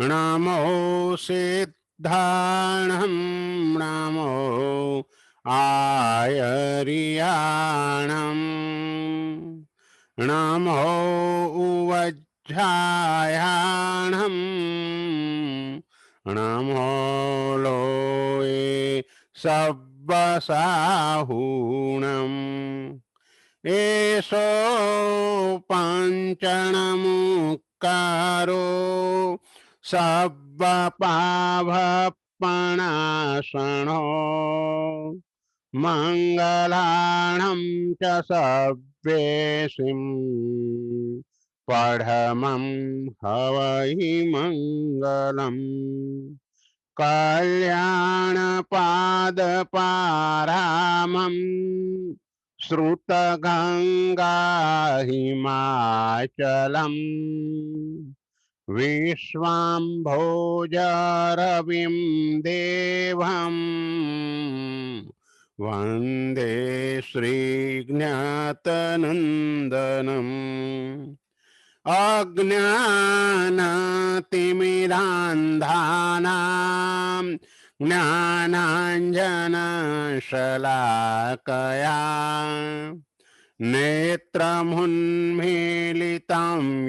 नमो सिद्धाणं नमो आयर्याणं नमो उवज्झायाणं नमो लोये सब्बसाहूणम् एषो पञ्चणमुक्कारो सब्बपावपणासनो मङ्गलाणं च सव्येसिं पढमं हवै मङ्गलम् कल्याणपादपारामम् श्रुतगङ्गा हिमाचलम् विश्वाम्भोजरविं देवम् वन्दे श्रीज्ञातनन्दनम् अज्ञानतिमिरान्धानां ज्ञानाञ्जनशलाकया नेत्रमुन्मीलितं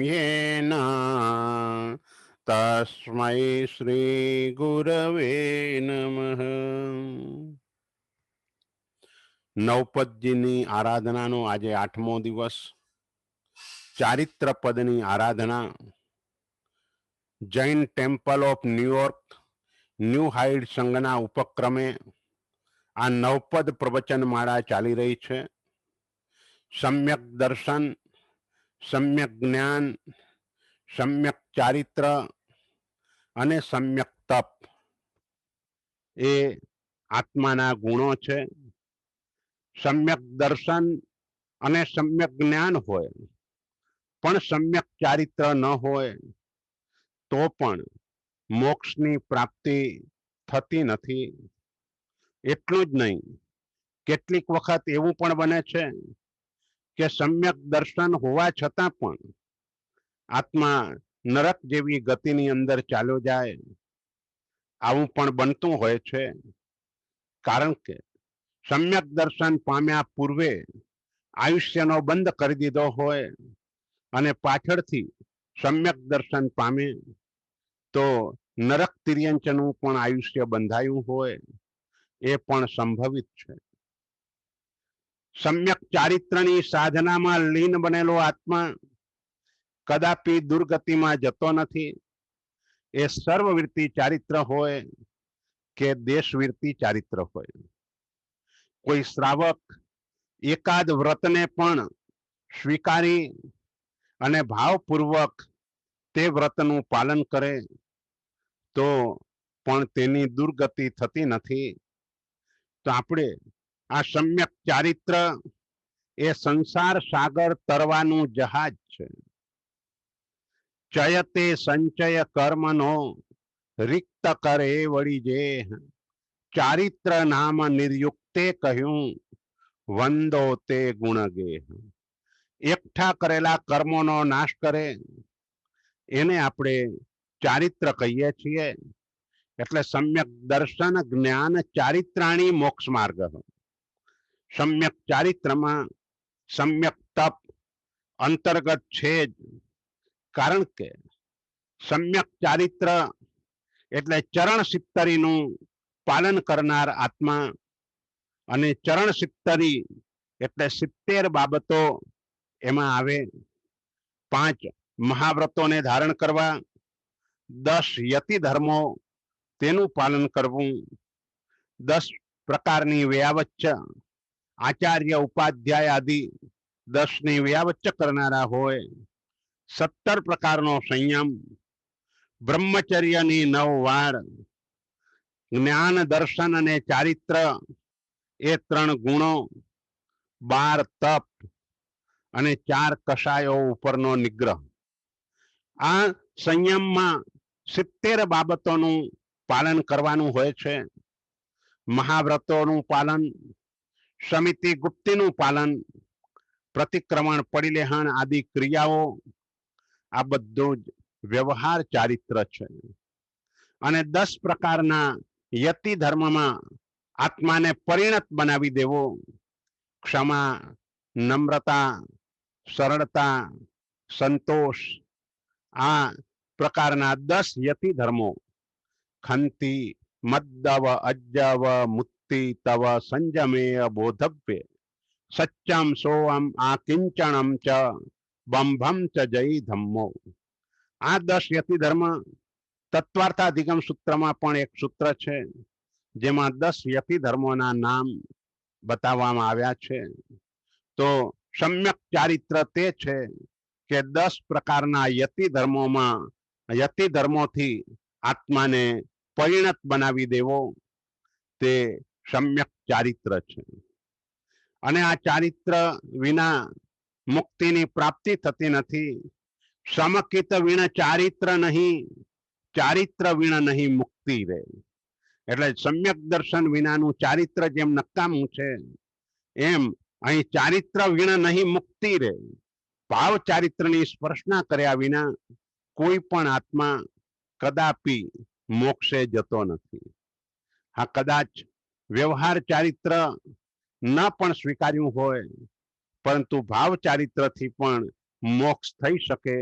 येन तस्मै श्रीगुरवे नमः। નવપદજીની આરાધનાનો આજે 8મો દિવસ. ચારિત્ર પદની આરાધના Jain temple of New York new Hyde સંઘના ઉપક્રમે આ નવપદ પ્રવચન માળા ચાલી રહી છે. સમ્યક દર્શન, સમ્યક જ્ઞાન, સમ્યક ચારિત્ર અને સમ્યક તપ એ આત્માના ગુણો છે. સમ્યક દર્શન અને સમ્યક જ્ઞાન હોય પણ સમ્યક ચારિત્ર ન હોય તો પણ મોક્ષની પ્રાપ્તિ થતી નથી. એટલું જ નહીં, કેટલીક વખત એવું પણ બને છે કે સમ્યક દર્શન હોવા છતાં પણ આત્મા નરક જેવી ગતિની અંદર ચાલ્યો જાય. આવું પણ બનતું હોય છે, કારણ કે સમ્યક દર્શન પામ્યા પૂર્વે આયુષ્યનો બંધ કરી દીધો હોય અને પાછળથી સમ્યક દર્શન પામે તો નરક તિર્યંચનું પણ આયુષ્ય બંધાયું હોય એ પણ સંભવિત છે. સમ્યક ચારિત્રની સાધનામાં લીન બનેલો આત્મા કદાપી દુર્ગતિમાં જતો નથી. એ સર્વવૃત્તિ ચારિત્ર હોય કે દેશવૃત્તિ ચારિત્ર હોય. કોઈ શ્રાવક એકાદ વ્રતને પણ સ્વીકારી અને ભાવપૂર્વક તે વ્રતનું પાલન કરે તો પણ તેની દુર્ગતિ થતી નથી. તો આપણે આ સમ્યક ચારિત્ર એ સંસાર સાગર તરવાનું જહાજ છે. ચયતે સંચય કર્મનો રિક્ત કરે વળી જે ચારિત્ર નામ નિર્યુક્તે કહ્યું વંદો તે ગુણગે. એકઠા કરેલા કર્મોનો નાશ કરે એને આપણે ચારિત્ર કહીએ છીએ. એટલે સમ્યક દર્શન જ્ઞાન ચારિત્રાણી મોક્ષ માર્ગ. સમ્યક ચારિત્રમાં સમ્યક તપ અંતર્ગત છે જ, કારણ કે સમ્યક ચારિત્ર એટલે ચરણ સિત્તરીનું પાલન કરનાર આત્મા, અને ચરણ સિત્તરી એટલે 70 બાબતો એમાં આવે. 5 મહાવ્રતોને ધારણ કરવા, 10 યતિ ધર્મો તેનું પાલન કરવું, 10 પ્રકારની વ્યાવચ્ચ આચાર્ય ઉપાધ્યાય આદિ 10ની વ્યાવચ્ચ કરનારા હોય, 17 પ્રકારનો સંયમ, બ્રહ્મચર્યની 9 વાળ, જ્ઞાન દર્શન અને ચારિત્ર એ 3 ગુણો, 12 તપ અને 4 કષાયો ઉપરનો નિગ્રહ. આ સંયમમાં 70 બાબતોનું પાલન કરવાનું હોય છે. મહાવ્રતોનું પાલન, સમિતિ ગુપ્તિનું પાલન, પ્રતિક્રમણ પરિલેહન આદિ ક્રિયાઓ, આ બધું જ વ્યવહાર ચારિત્ર છે. અને 10 પ્રકારના યતિ ધર્મમાં આત્માને પરિણત બનાવી દેવો. ક્ષમા, નમ્રતા, સરળતા, સંતોષ, આ પ્રકારના 10 યતિ ધર્મો ખંતિ મદ્દવ અજ્જવ મુક્તિ તવ સંજમેય બોધવ્ય સચ્ચમ સોઅમ આકિંચણમ ચ બંભમ ચ જય ધમ્મો. આ 10 યતિ ધર્મ તત્વાર્થાધિગમ સૂત્રમાં પણ એક સૂત્ર છે, જેમાં 10 યતિ ધર્મોના નામ બતાવવામાં આવ્યા છે. તો સમ્યક ચારિત્ર તે છે કે 10 પ્રકારના યતિ ધર્મોમાં યતિ ધર્મોથી આત્માને પરિણત બનાવી દેવો, તે સમ્યક ચારિત્ર છે. અને આ ચારિત્ર વિના મુક્તિની પ્રાપ્તિ થતી નથી. સમકિત વિણ ચારિત્ર નહીં, ચારિત્ર વિણ નહીં મુક્તિ રે. એટલે સમ્યક દર્શન વિનાનું ચારિત્ર જેમ નકામું છે, એમ અહીં ચારિત્ર વિણ નહીં મુક્તિ રે. ભાવ ચારિત્રની સ્પર્શના કર્યા વિના કોઈ પણ આત્મા કદાપી મોક્ષે જતો નથી. હા, કદાચ વ્યવહાર ચારિત્ર ન પણ સ્વીકાર્યું હોય, પરંતુ ભાવ ચારિત્રથી પણ મોક્ષ થઈ શકે.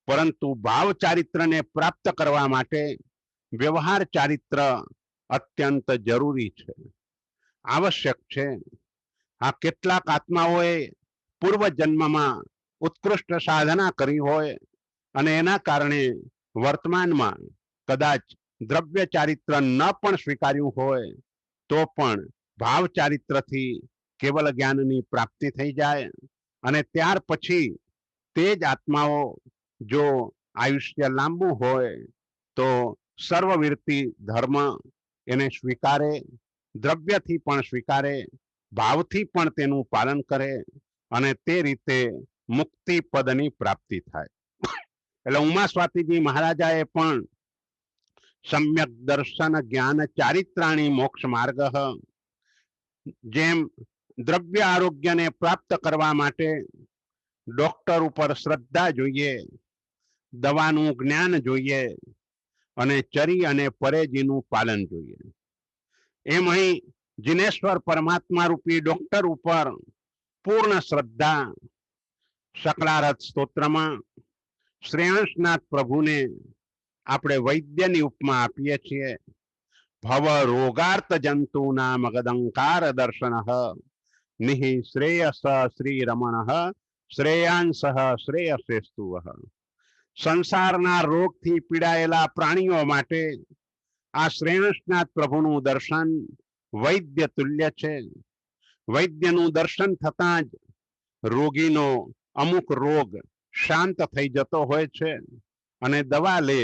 પરંતુ ભાવ ચારિત્રને પ્રાપ્ત કરવા માટે વ્યવહાર ચારિત્ર અત્યંત જરૂરી છે, આવશ્યક છે. આ કેટલાક આત્માઓએ પૂર્વ જન્મમાં ઉત્કૃષ્ટ સાધના કરી હોય અને એના કારણે વર્તમાનમાં કદાચ દ્રવ્ય ચારિત્ર ન પણ સ્વીકાર્યું હોય, તો પણ ભાવ ચારિત્રથી કેવલ જ્ઞાનની પ્રાપ્તિ થઈ જાય. અને ત્યાર પછી તે જ આત્માઓ જો આયુષ્ય લાંબુ હોય તો સર્વવીરતી ધર્મ એને સ્વીકારે, દ્રવ્યથી પણ સ્વીકારે, ભાવથી પણ તેનું પાલન કરે, અને તે રીતે મુક્તિ પદની પ્રાપ્તિ થાય. એટલે ઉમા સ્વાતીજી મહારાજાએ પણ સમ્યક દર્શન જ્ઞાન ચારિત્રાણી મોક્ષ માર્ગ, જેમ દ્રવ્ય આરોગ્યને પ્રાપ્ત કરવા માટે ડોક્ટર ઉપર શ્રદ્ધા જોઈએ, દવાનું જ્ઞાન જોઈએ અને ચરી અને પરેજીનું પાલન જોઈએ, એમ અહીં જીનેશ્વર પરમાત્મા રૂપી ડોક્ટર ઉપર પૂર્ણ શ્રદ્ધા. શકલારથ સ્તોત્રમાં શ્રેયાંશનાથ પ્રભુને આપણે વૈદ્યની ઉપમા આપીએ છીએ. ભવ રોગાર્ત જંતુના મગદંકાર દર્શન નિહિ શ્રેયસ શ્રી રમણ શ્રેયાંશ શ્રેયસેસ્તુ. સંસારના રોગથી પીડાયેલા પ્રાણીઓ માટે આ શ્રેયાંશનાથ પ્રભુનું દર્શન વૈદ્ય તુલ્ય છે. વૈદ્યનું દર્શન થતાં જ રોગીનો અમુક રોગ શાંત થઈ જતો હોય છે અને દવા લે.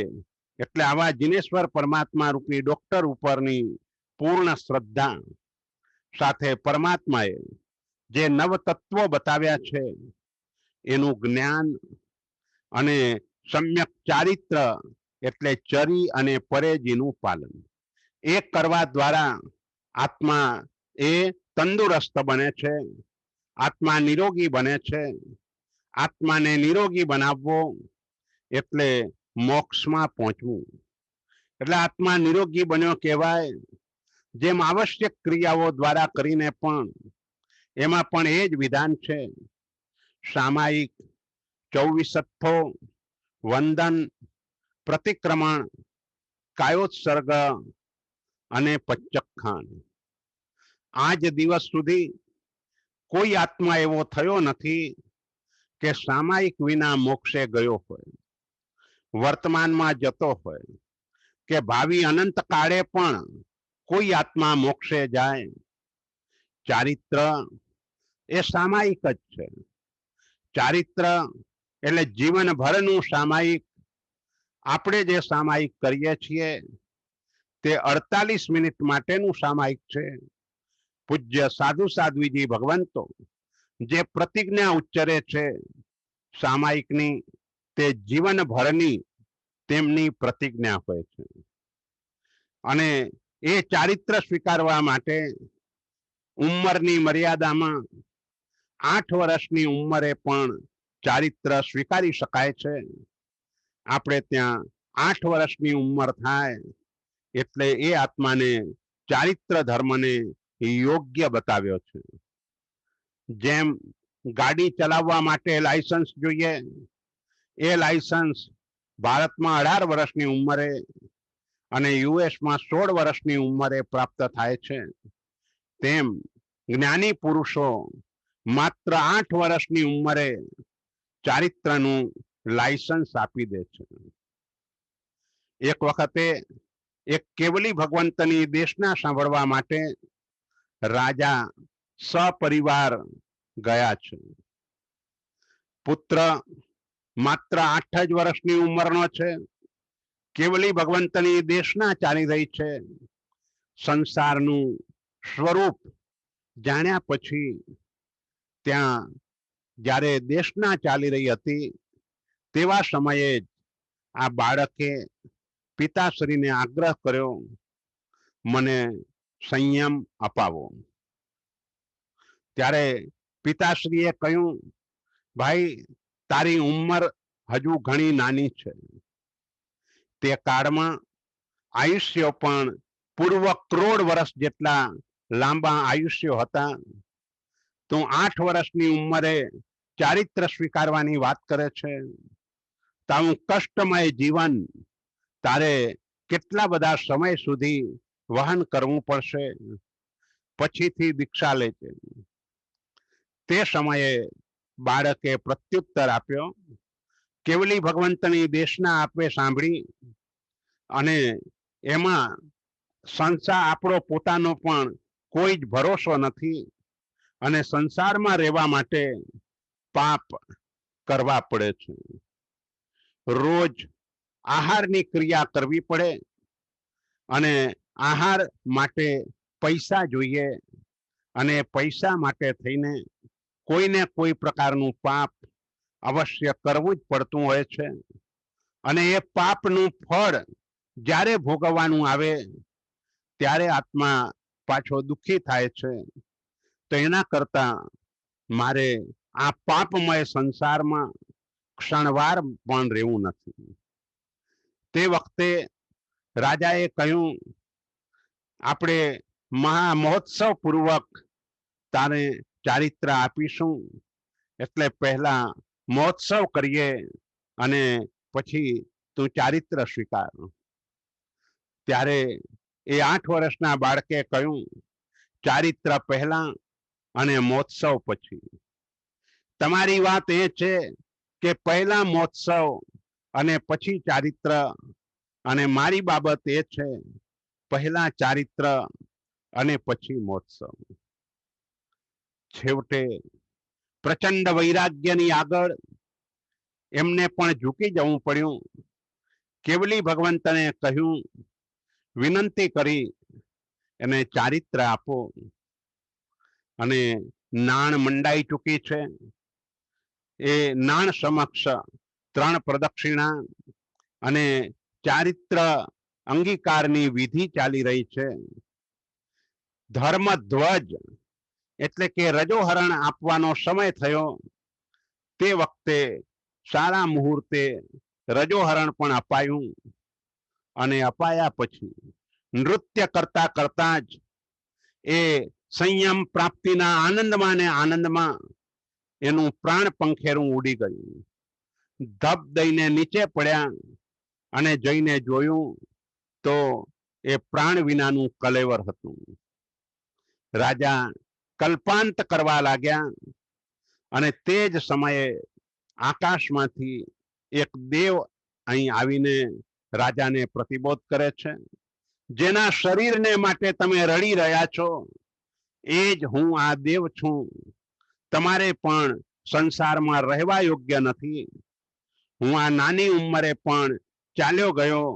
એટલે આવા જીનેશ્વર પરમાત્મા રૂપી ડોક્ટર ઉપરની પૂર્ણ શ્રદ્ધા સાથે પરમાત્માએ જે નવ તત્વો બતાવ્યા છે એનું જ્ઞાન અને સમ્યક ચારિત્ર એટલે ચરી અને પરેજીનું પાલન, એ કરવા દ્વારા આત્મા એ તંદુરસ્ત બને છે, આત્મા નિરોગી બને છે. આત્માને નિરોગી બનાવવો એટલે મોક્ષમાં પહોંચવું. એટલે આત્મા નિરોગી બન્યો કહેવાય. જેમ આવશ્યક ક્રિયાઓ દ્વારા કરીને પણ એમાં પણ એ જ વિધાન છે. સામાયિક, ચૌવીસઠ્ઠો, વંદન, પ્રતિક્રમણ, કાયોત્સર્ગ અને પચ્ચખાન. આજ દિવસ સુધી કોઈ આત્મા એવો થયો નથી કે સામાયિક વિના મોક્ષે ગયો હોય, વર્તમાનમાં જતો હોય, કે ભાવિ અનંત કાળે પણ કોઈ આત્મા મોક્ષે જાય. ચારિત્ર એ સામાયિક જ છે. ચારિત્ર એટલે જીવનભરનું સામાયિક. આપણે જે સામાયિક કરીએ છીએ તે 48 મિનિટ માટેનું સામાયિક છે. પૂજ્ય સાધુ સાધ્વીજી ભગવંતો જે પ્રતિજ્ઞા ઉચ્ચરે છે સામાયિકની, તે જીવનભરની તેમની પ્રતિજ્ઞા હોય છે. અને એ ચારિત્ર સ્વીકારવા માટે ઉંમરની મર્યાદામાં 8 વર્ષની ઉંમરે પણ ચારિત્ર સ્વીકારી શકાય છે. આપણે ત્યાં 8 વર્ષની ઉંમર થાય એટલે એ આત્માને ચારિત્ર ધર્મને યોગ્ય બતાવ્યો છે. જેમ ગાડી ચલાવવા માટે લાયસન્સ જોઈએ, એ લાયસન્સ ભારતમાં 18 વર્ષની ઉંમરે અને યુએસમાં 16 વર્ષની ઉંમરે પ્રાપ્ત થાય છે, તેમ જ્ઞાની પુરુષો માત્ર 8 વર્ષની ઉંમરે ચારિત્રનું લાયસન્સ આપી દે છે. એક વખતે એક કેવલી ભગવંતની દેશના સાંભળવા માટે રાજા સપરિવાર ગયા છે. પુત્ર માત્ર 8 જ વર્ષની ઉંમરનો છે. કેવલી ભગવંતની દેશના ચાલી રહી છે. સંસારનું સ્વરૂપ જાણ્યા પછી ત્યાં જ્યારે દેશના ચાલી રહી હતી તેવા સમયે જ આ બાળકે પિતાશ્રીને આગ્રહ કર્યો, મને સંયમ અપાવો. ત્યારે પિતાશ્રીએ કહ્યું, ભાઈ તારી ઉંમર હજુ ઘણી નાની છે. તે કાળમાં આયુષ્યો પણ પૂર્વ કરોડ વર્ષ જેટલા લાંબા આયુષ્યો હતા. તું 8 વર્ષની ઉંમરે ચારિત્ર સ્વીકારવાની વાત કરે છે. તારું કષ્ટમય જીવન તારે કેટલા બધા સમય સુધી વહન કરવું પડશે, પછીથી દીક્ષા લેજે. તે સમયે બાળકે પ્રત્યુત્તર આપ્યો, કેવલી ભગવંતની દેશના આપે સાંભળી અને એમાં સંસાર આપણો પોતાનો પણ કોઈ જ ભરોસો નથી અને સંસારમાં રહેવા માટે પાપ કરવા પડે છે. રોજ આહારની ક્રિયા કરવી પડે અને આહાર માટે પૈસા જોઈએ અને પૈસા માટે થઈને કોઈને કોઈ પ્રકારનું પાપ અવશ્ય કરવું જ પડતું હોય છે. અને એ પાપનું ફળ જ્યારે ભોગવવાનું આવે ત્યારે આત્મા પાછો દુઃખી થાય છે. તો એના કરતા મારે આ પાપમય સંસારમાં ક્ષણવાર પણ રહેવું નથી. તે વખતે રાજાએ કહ્યું, આપણે મહા મહોત્સવ પૂર્વક તારે ચારિત્ર આપીશું, એટલે પહેલા મહોત્સવ કરીએ અને પછી તું ચારિત્ર સ્વીકાર. ત્યારે એ 8 વર્ષના બાળકે કહ્યું, ચારિત્ર પહેલા અને મહોત્સવ પછી. તમારી વાત એ છે કે પહેલા મહોત્સવ અને પછી ચારિત્ર, અને મારી બાબત એ છે પહેલા ચારિત્ર અને પછી મહોત્સવ. છેવટે પ્રચંડ વૈરાગ્યની આગળ એમને પણ ઝૂકી જવું પડ્યું. કેવલી ભગવંતને કહ્યું, વિનંતી કરી એને ચારિત્ર આપો. અને નાણ મંડાઈ ચૂકી છે. એ નાણ સમક્ષ 3 પ્રદક્ષિણા અને ચારિત્ર અંગીકારની વિધિ ચાલી રહી છે. ધર્મધ્વજ એટલે કે રજોહરણ આપવાનો સમય થયો. તે વખતે સારા મુહૂર્તે રજોહરણ પણ અપાયું અને અપાયા પછી નૃત્ય કરતા કરતા જ એ સંયમ પ્રાપ્તિના આનંદમાં ને આનંદમાં એનું પ્રાણ પંખેરું ઉડી ગયું. ધબ દઈને નીચે પડ્યા અને જઈને જોયું તો એ પ્રાણ વિનાનું કલેવર હતું. રાજા કલ્પાંત કરવા લાગ્યા અને તે જ સમયે આકાશમાંથી એક દેવ અહીં આવીને રાજાને પ્રતિબોધ કરે છે, જેના શરીરને માટે તમે રડી રહ્યા છો એ જ હું આ દેવ છું. તમારે પણ સંસારમાં રહેવા યોગ્ય નથી. હું આ નાની ઉંમરે પણ ચાલ્યો ગયો,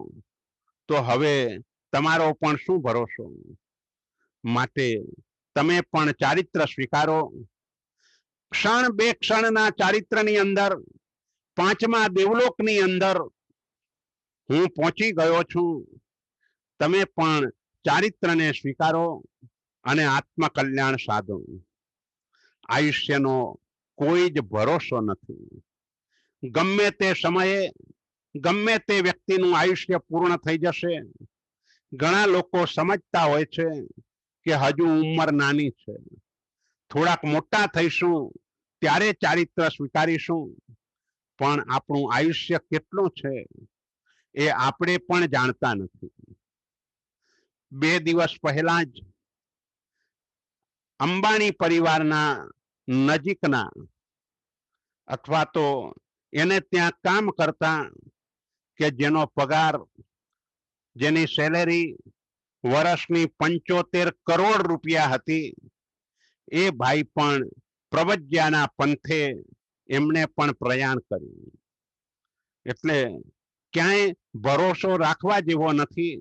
તો હવે તમારો પણ શું ભરોસો. માટે તમે પણ ચારિત્ર સ્વીકારો. ક્ષણ બે ક્ષણના ચારિત્રની અંદર 5મા દેવલોકની અંદર હું પહોંચી ગયો છું. તમે પણ ચારિત્રને સ્વીકારો અને આત્મકલ્યાણ સાધો. આયુષ્યનો કોઈ જ ભરોસો નથી. ગમે તે સમયે ગમે તે વ્યક્તિનું આયુષ્ય પૂર્ણ થઈ જશે. ઘણા લોકો સમજતા હોય છે કે હજુ ઉંમર નાની છે, થોડાક મોટા થઈશું ત્યારે ચારિત્ર સ્વીકારીશું, પણ આપણું આયુષ્ય કેટલું છે એ આપણે પણ જાણતા નથી. 2 દિવસ પહેલા જ અંબાણી પરિવારના નજીકના અથવા તો એને ત્યાં કામ કરતા કે જેનો પગાર, જેની સેલેરી વર્ષની 75 કરોડ રૂપિયા હતી, એ ભાઈ પણ પ્રવજ્યાના પંથે એમણે પણ પ્રયાણ કર્યું. એટલે ક્યાંય ભરોસો રાખવા જેવો નથી.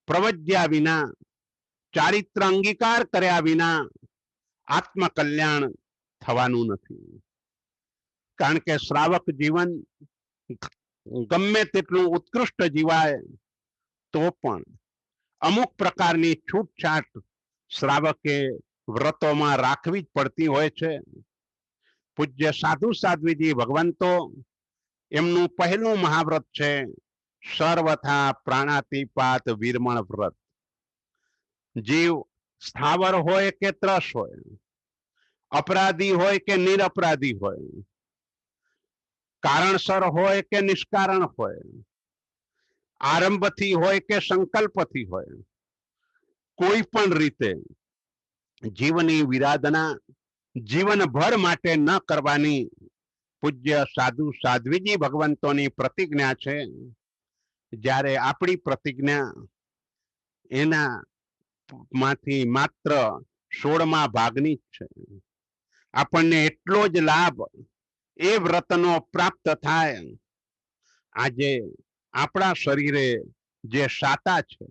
પ્રવજ્યા વિના, ચારિત્ર અંગીકાર કર્યા વિના આત્મકલ્યાણ થવાનું નથી. કારણ કે શ્રાવક જીવન ગમે તેટલું ઉત્કૃષ્ટ જીવાય તો પણ અમુક પ્રકારની છૂટછાટ શ્રાવકે વ્રતોમાં રાખવી જ પડતી હોય છે. પૂજ્ય સાધુ સાધ્વીજી ભગવંતો એમનું પહેલું મહાવ્રત છે સર્વથા પ્રાણાતિપાત વિરમણ વ્રત. જીવ સ્થાવર હોય કે ત્રસ હોય, અપરાધી હોય કે નિરપરાધી હોય, કારણસર હોય કે નિષ્કારણ હોય, આરંભથી હોય કે સંકલ્પથી હોય, કોઈ પણ રીતે જીવની વિરાધના જીવનભર માટે ન કરવાની પૂજ્ય સાધુ સાધ્વીજી ભગવંતોની પ્રતિજ્ઞા છે. જ્યારે આપણી પ્રતિજ્ઞા એના માંથી માત્ર 16મા ભાગની જ છે. આપણને એટલો જ લાભ એ વ્રતનો પ્રાપ્ત થાય. આજે આપણા શરીરે જે શાતા છે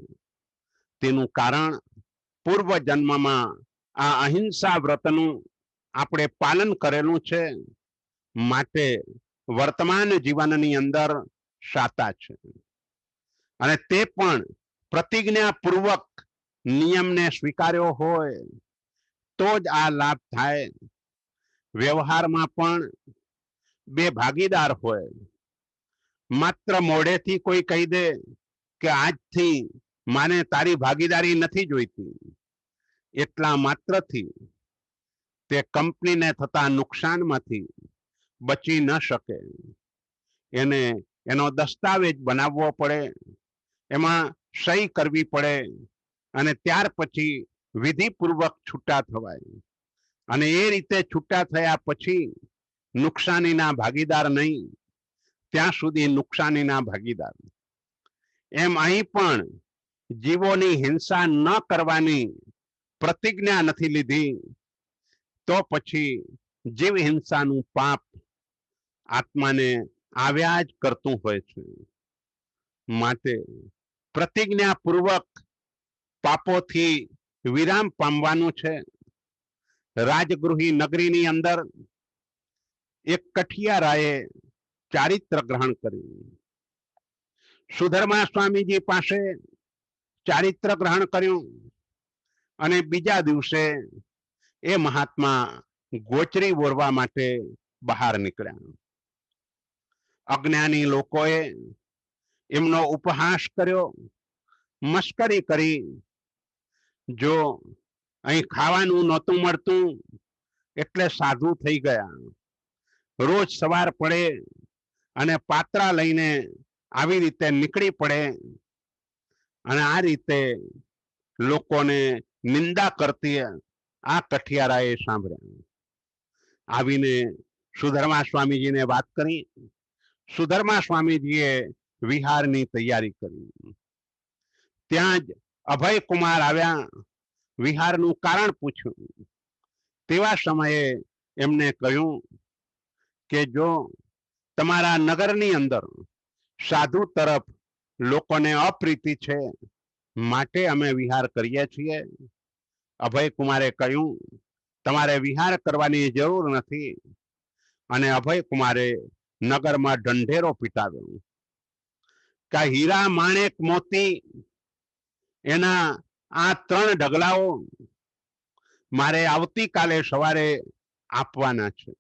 તેનું કારણ પૂર્વ જન્મમાં આ અહિંસા વ્રતનું આપણે પાલન કરેલું છે, માટે વર્તમાન જીવનની અંદર શાતા છે. અને તે પણ પ્રતિજ્ઞા પૂર્વક નિયમને સ્વીકાર્યો હોય તો જ આ લાભ થાય. વ્યવહારમાં પણ 2 ભાગીદાર હોય. માત્ર મોઢેથી કોઈ કહી દે કે આજથી માને તારી ભાગીદારી નથી જોઈતી, એટલા માત્રથી તે કંપનીને થતા નુકસાનમાંથી બચી ન શકે. એને એનો દસ્તાવેજ બનાવવો પડે, એમાં સહી કરવી પડે અને ત્યાર પછી વિધિપૂર્વક છૂટા થવાય. અને એ રીતે છૂટા થયા પછી નુકસાનીના ભાગીદાર નહીં, ત્યાં સુધી નુકસાનીના ભાગીદાર. એમ અહીં પણ જીવોની હિંસા ન કરવાની પ્રતિજ્ઞા નથી લીધી તો પછી જીવ હિંસાનું પાપ આત્માને આવ્યા જ કરતું હોય છે. માટે પ્રતિજ્ઞા પૂર્વક પાપોથી વિરામ પામવાનું છે. રાજગૃહી નગરીની અંદર એક કઠિયારાએ ચારિત્ર ગ્રહણ કર્યું. સુધર્મા સ્વામીજી પાસે ચારિત્ર ગ્રહણ કર્યું અને બીજા દિવસે એ મહાત્મા ગોચરી બોરવા માટે બહાર નીકળ્યા. અજ્ઞાની લોકોએ એમનો ઉપહાસ કર્યો, મસ્કરી કરી. જો અહીં ખાવાનું નહોતું મળતું એટલે સાધુ થઈ ગયા. રોજ સવાર પડે અને પાત્રા લઈને આવી રીતે નીકળી પડે અને આ રીતે લોકોને નિંદા કરતી આ કઠિયારાએ સાંભળ્યા. આવીને સુધર્મા સ્વામીજીને વાત કરી. સુધર્મા સ્વામીજીએ વિહારની તૈયારી કરી. ત્યાં જ અભય કુમાર આવ્યા, વિહારનું કારણ પૂછ્યું. તેવા સમયે એમને કહ્યું કે જો તમારા નગરની અંદર સાધુ તરફ લોકોને અપ્રીતિ છે, માટે અમે વિહાર કરીએ છીએ. અભય કુમારે કહ્યું તમારે વિહાર કરવાની જરૂર નથી. અને અભય કુમારે નગરમાં ઢંઢેરો પીટાવ્યો કે હીરા માણેક મોતી એના આ 3 ઢગલાઓ મારે આવતીકાલે સવારે આપવાના છે.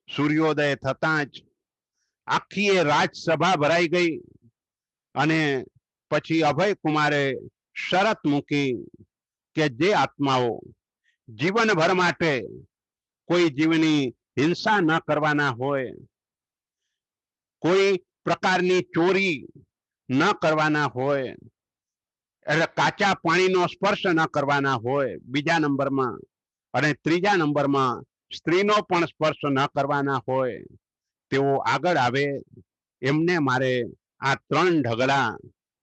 સૂર્યોદય થતાં જ આખી રાજસભા ભરાઈ ગઈ અને પછી અભય કુમારે શરત મૂકી કે જે આત્માઓ જીવનભર માટે કોઈ જીવની હિંસા ન કરવાના હોય, કોઈ પ્રકારની ચોરી ન કરવાના હોય, એટલે કાચા પાણીનો સ્પર્શ ન કરવાના હોય બીજા નંબરમાં, અને ત્રીજા નંબરમાં સ્ત્રીનો પણ સ્પર્શ ન કરવાના હોય, તેઓ આગળ આવે. એમને મારે આ 3 ઢગલા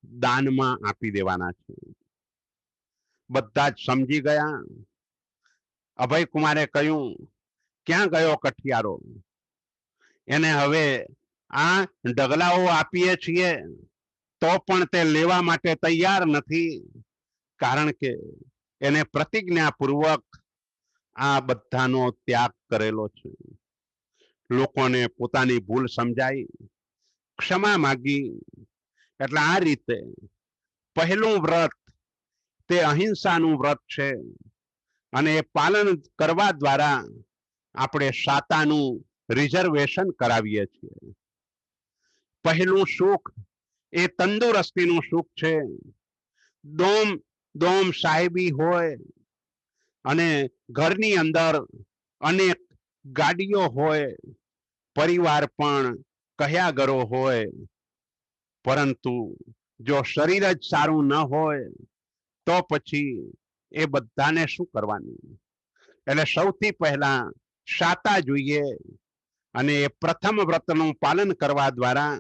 દાનમાં આપી દેવાના છે. બધા જ સમજી ગયા. અભય કુમારે કહ્યું, ક્યાં ગયો કઠિયારો? એને હવે આ ઢગલાઓ આપીએ છીએ તો પણ તે લેવા માટે તૈયાર નથી, કારણ કે એને પ્રતિજ્ઞાપૂર્વક આ બધાનો ત્યાગ કરેલો છે. લોકોને પોતાની ભૂલ સમજાઈ, ક્ષમા માગી. એટલે આ રીતે પહેલું વ્રત તે અહિંસાનું વ્રત છે, અને એ પાલન કરવા દ્વારા આપણે સાતાનું રિઝર્વેશન કરાવીએ છીએ. પહેલું સુખ એ તંદુરસ્તીનું સુખ છે. દોમ દોમ સાહેબી હોય અને ઘરની અંદર અનેક ગાડીઓ હોય, પરિવાર પણ કહ્યા ગરો હોય, પરંતુ જો શરીર જ સારું ન હોય તો પછી એ બધાને શું કરવાનું? એટલે સૌથી પહેલા શાતા જોઈએ, અને એ પ્રથમ વ્રતનું પાલન કરવા દ્વારા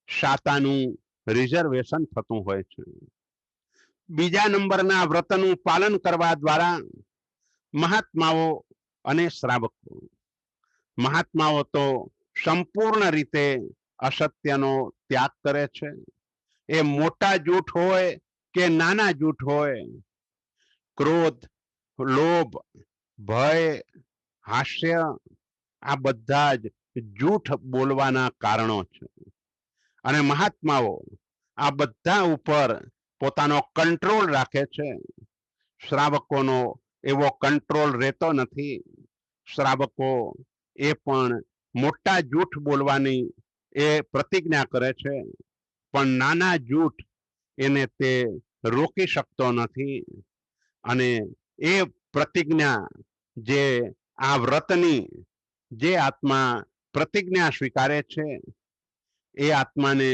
શાતાનું રિઝર્વેશન થતું હોય છે. બીજા નંબરના વ્રતનું પાલન કરવા દ્વારા મહાત્માઓ અને શ્રાવકો, મહાત્માઓ તો સંપૂર્ણ રીતે અસત્યનો ત્યાગ કરે છે. એ મોટા જૂઠ હોય કે નાના જૂઠ હોય, ક્રોધ, લોભ, ભય, હાસ્ય, આ બધા જ જૂઠ બોલવાના કારણો છે. અને મહાત્માઓ આ બધા ઉપર પોતાનો કંટ્રોલ રાખે છે. શ્રાવકોનો એવો કંટ્રોલ રહેતો નથી. શ્રાવકો એ પણ મોટા જૂઠ બોલવાની એ પ્રતિજ્ઞા કરે છે, પણ નાના જૂઠ એને તે રોકી શકતો નથી. અને એ પ્રતિજ્ઞા, જે આ વ્રતની જે આત્મા પ્રતિજ્ઞા સ્વીકારે છે, એ આત્માને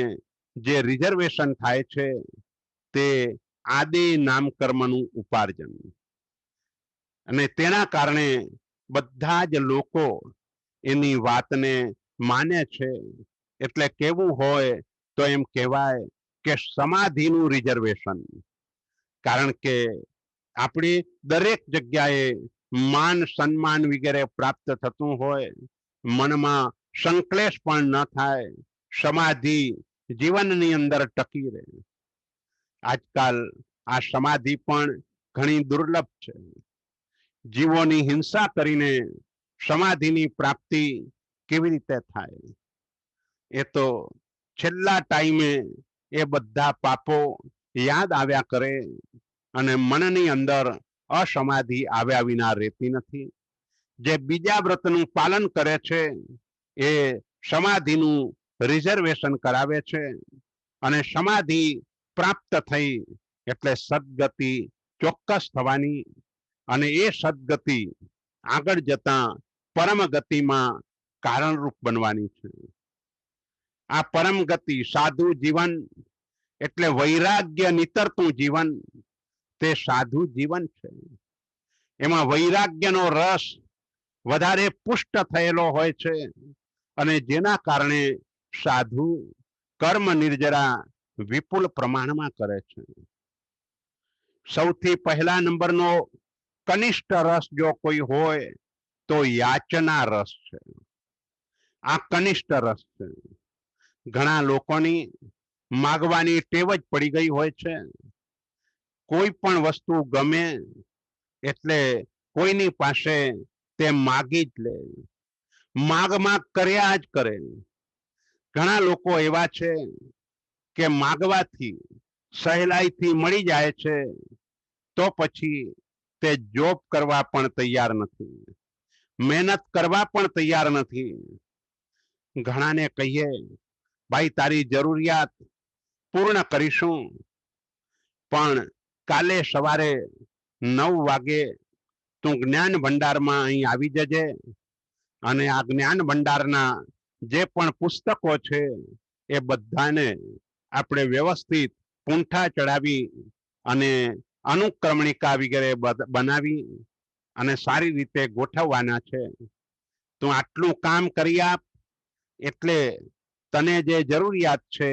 જે રિઝર્વેશન થાય છે તે આદિ નામકર્મનું ઉપાર્જન. અને તેના કારણે બધા જ લોકો એની વાતને માને છે. એટલે કેવું હોય તો એમ કહેવાય કે સમાધિનું રિઝર્વેશન. કારણ કે આપણી દરેક જગ્યાએ માન સન્માન વગેરે પ્રાપ્ત થતું હોય, મનમાં સંકલેશ પણ ન થાય, સમાધિ જીવનની અંદર ટકી રહે. આજકાલ આ સમાધિ પણ ઘણી દુર્લભ છે. જીવોની હિંસા કરીને સમાધિની પ્રાપ્તિ કેવી રીતે થાય? એ તો છેલ્લા ટાઈમે એ બધા પાપો યાદ આવ્યા કરે, અને મનની અંદર અસમાધિ આવ્યા વિના રહેતી નથી. જે બીજા વ્રતનું પાલન કરે છે એ સમાધિનું રિઝર્વેશન કરાવે છે, અને સમાધિ પ્રાપ્ત થઈ એટલે સદગતિ ચોક્કસ થવાની. અને એ સદગતિ આગળ જતા પરમ ગતિમાં કારણરૂપ બનવાની છે. આ પરમ ગતિ સાધુ જીવન એટલે વૈરાગ્ય નીતરતું જીવન, તે સાધુ જીવન છે. એમાં વૈરાગ્યનો રસ વધારે પુષ્ટ થયેલો હોય છે, અને જેના કારણે સાધુ કર્મ નિર્જરા વિપુલ પ્રમાણમાં કરે છે. સૌથી પહેલા નંબરનો કનિષ્ઠ રસ જો કોઈ હોય તો યાચના રસ છે. આ કનિષ્ઠ રસ છે. ઘણા લોકોની માગવાની ટેવ જ પડી ગઈ હોય છે. કોઈ પણ વસ્તુ ગમે એટલે કોઈની પાસે તે માગી જ લે, માગ માગ કર્યા જ કરે. ઘણા લોકો એવા છે કે માગવાથી સહેલાઈથી મળી જાય છે, તો પછી તે જોબ કરવા પણ તૈયાર નથી, મહેનત કરવા પણ તૈયાર નથી. ઘણાને કહીએ, ભાઈ તારી જરૂરિયાત પૂર્ણ કરીશું, પણ કાલે સવારે 9 વાગે તું જ્ઞાન ભંડારમાં અહીં આવી જજે અને આ જ્ઞાન ભંડારના જે પણ પુસ્તકો છે એ બધાને આપણે વ્યવસ્થિત પૂંઠા ચડાવી અને અનુક્રમણિકા વગેરે બનાવી અને સારી રીતે ગોઠવવાના છે. તું આટલું કામ કરી આપ એટલે તને જે જરૂરિયાત છે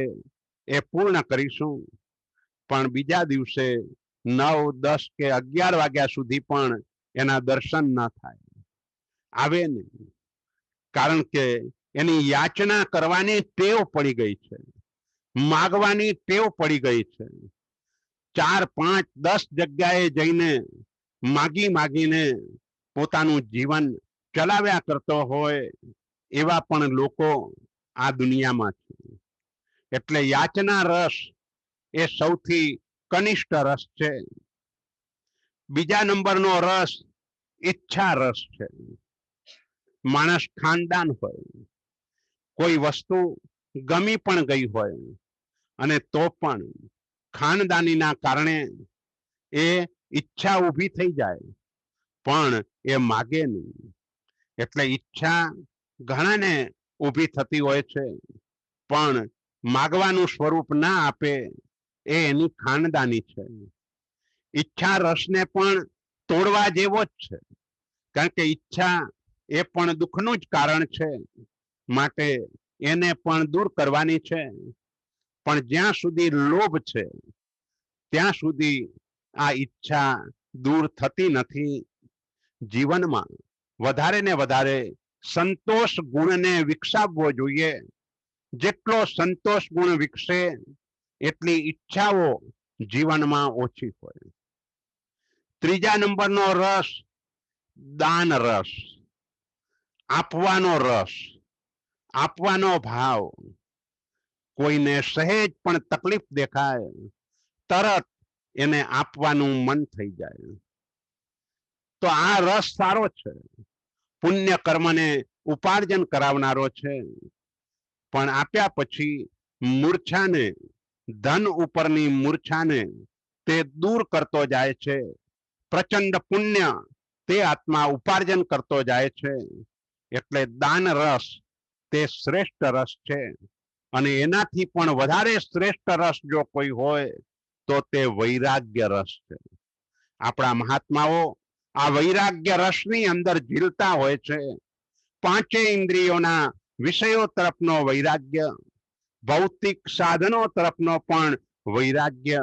એ પૂર્ણ કરીશું. પણ બીજા દિવસે 9, 10 કે 11 વાગ્યા સુધી પણ એના દર્શન ન થાય, આવે નહીં. કારણ કે એની યાચના કરવાની ટેવ પડી ગઈ છે, માગવાની ટેવ પડી ગઈ છે. 4, 5, 10 જગ્યાએ જઈને માગી માગીને પોતાનું જીવન ચલાવ્યા કરતો હોય એવા પણ લોકો આ દુનિયામાં છે. એટલે યાચના રસ એ સૌથી કનિષ્ઠ રસ છે. બીજા નંબરનો રસ ઈચ્છા રસ છે. માણસ ખાનદાન હોય, કોઈ વસ્તુ ગમી પણ ગઈ હોય અને તો પણ ખાનદાનીના કારણે એ ઈચ્છા ઊભી થઈ જાય પણ એ માગે નહીં. એટલે ઈચ્છા ઘણાને ઊભી થતી હોય છે પણ માગવાનું સ્વરૂપ ના આપે એ એની ખાનદાની છે. ઈચ્છા રસને પણ તોડવા જેવો જ છે, કારણ કે ઈચ્છા એ પણ દુઃખનું જ કારણ છે, માટે એને પણ દૂર કરવાની છે. પણ જ્યાં સુધી લોભ છે ત્યાં સુધી આ ઈચ્છા દૂર થતી નથી. જીવનમાં વધારે ને વધારે સંતોષ ગુણને વિકસાવવો જોઈએ. જેટલો સંતોષ ગુણ વિકસે એટલી ઈચ્છાઓ જીવનમાં ઓછી હોય. ત્રીજા નંબરનો રસ દાન રસ, આપવાનો રસ, આપવાનો ભાવ. કોઈને સહેજ પણ તકલીફ દેખાય તરત એને આપવાનું મન થઈ જાય. તો આ રસ સારો છે, પુણ્ય કર્મને ઉપાર્જન કરાવનારો છે. પણ આપ્યા પછી મૂર્છાને, ધન ઉપરની મૂર્છાને તે દૂર કરતો જાય છે. પ્રચંડ પુણ્ય તે આત્મા ઉપાર્જન કરતો જાય છે. એટલે દાન રસ તે શ્રેષ્ઠ રસ છે. અને એનાથી પણ વધારે શ્રેષ્ઠ રસ જો કોઈ હોય તો તે વૈરાગ્ય રસ છે. આપણા મહાત્માઓ આ વૈરાગ્ય રસની અંદર ઝીલતા હોય છે. પાંચે ઇન્દ્રિયોના વિષયો તરફનો વૈરાગ્ય, ભૌતિક સાધનો તરફનો પણ વૈરાગ્ય,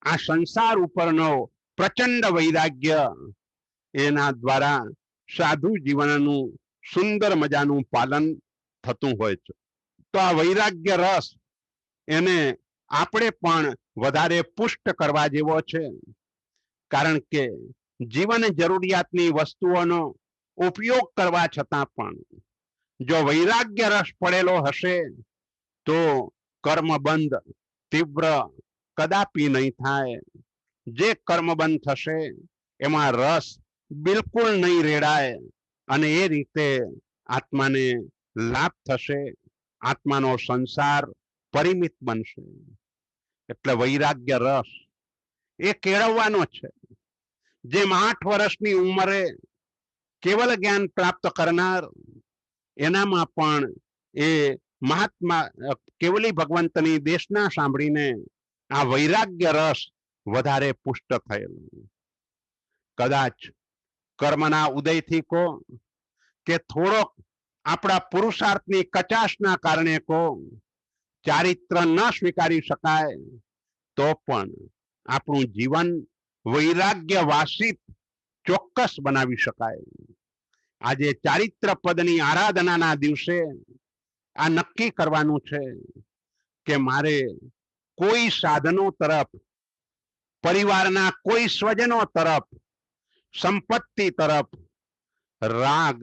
આ સંસાર ઉપરનો પ્રચંડ વૈરાગ્ય, એના દ્વારા સાધુ જીવનનું સુંદર મજાનું પાલન થતું હોય છે. તો આ વૈરાગ્ય રસ એને આપણે પણ વધારે પુષ્ટ કરવા જેવો છે. કારણ કે જીવન જરૂરિયાતની વસ્તુઓનો ઉપયોગ કરવા છતાં પણ જો વૈરાગ્ય રસ પડેલો હશે તો કર્મબંધ તીવ્ર કદાપી નહીં થાય. જે કર્મબંધ થશે એમાં રસ બિલકુલ નહીં રેડાય અને એ રીતે આત્માને લાભ થશે, આત્માનો સંસાર પરિમિત બનશે. એટલે વૈરાગ્ય રસ એ કેળવવાનો છે. જેમ 8 વર્ષની ઉંમરે કેવલ જ્ઞાન પ્રાપ્ત કરનાર, એનામાં પણ એ મહાત્મા કેવલી ભગવંતની દેશના સાંભળીને આ વૈરાગ્ય રસ વધારે પુષ્ટ થયેલું. કદાચ કર્મના ઉદયથી કો કે થોડોક આપણા પુરુષાર્થની કચાશના કારણે કો ચારિત્ર ન સ્વીકારી શકાય તો પણ આપણું જીવન વૈરાગ્ય વાસિત ચોક્કસ બનાવી શકાય. આજે ચારિત્ર પદની આરાધનાના દિવસે આ નક્કી કરવાનું છે કે મારે કોઈ સાધનો તરફ, પરિવારના કોઈ સ્વજનો તરફ, સંપત્તિ તરફ રાગ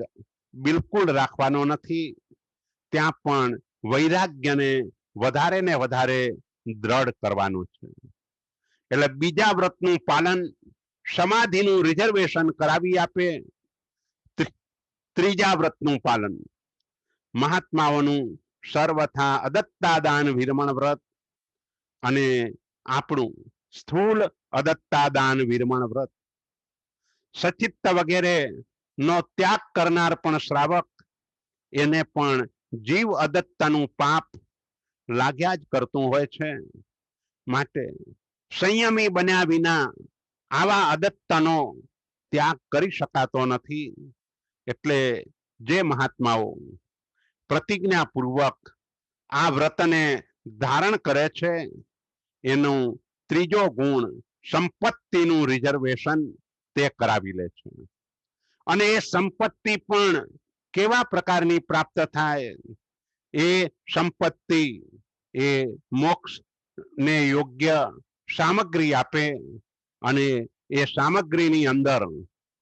બિલકુલ રાખવાનો નથી. ત્યાં પણ વૈરાગ્યને વધારે ને વધારે દ્રઢ કરવાનું છે. એટલે બીજા વ્રતનું પાલન, સમાધિનું રિઝર્વેશન કરાવી આપે. ત્રીજા વ્રતનું પાલન, મહાત્માઓનું સર્વથા અદત્તા દાન વિરમણ વ્રત અને આપણું સ્થૂલ અદત્તા દાન વિરમણ વ્રત, સચિત્ત વગેરે નો ત્યાગ કરનાર પણ શ્રાવક, એને પણ જીવ અદત્તાનું પાપ લાગ્યા જ કરતું હોય છે. માટે સંયમી બન્યા વિના આવા અદત્તનો ત્યાગ કરી શકાતો નથી. એટલે જે મહાત્માઓ પ્રતિજ્ઞાપૂર્વક આ વ્રતને ધારણ કરે છે, એનું ત્રીજો ગુણ સંપત્તિનું રિઝર્વેશન તે કરાવી લે છે. અને એ સંપત્તિ પણ કેવા પ્રકારની પ્રાપ્ત થાય? એ સંપત્તિ એ મોક્ષ ને યોગ્ય સામગ્રી આપે અને એ સામગ્રીની અંદર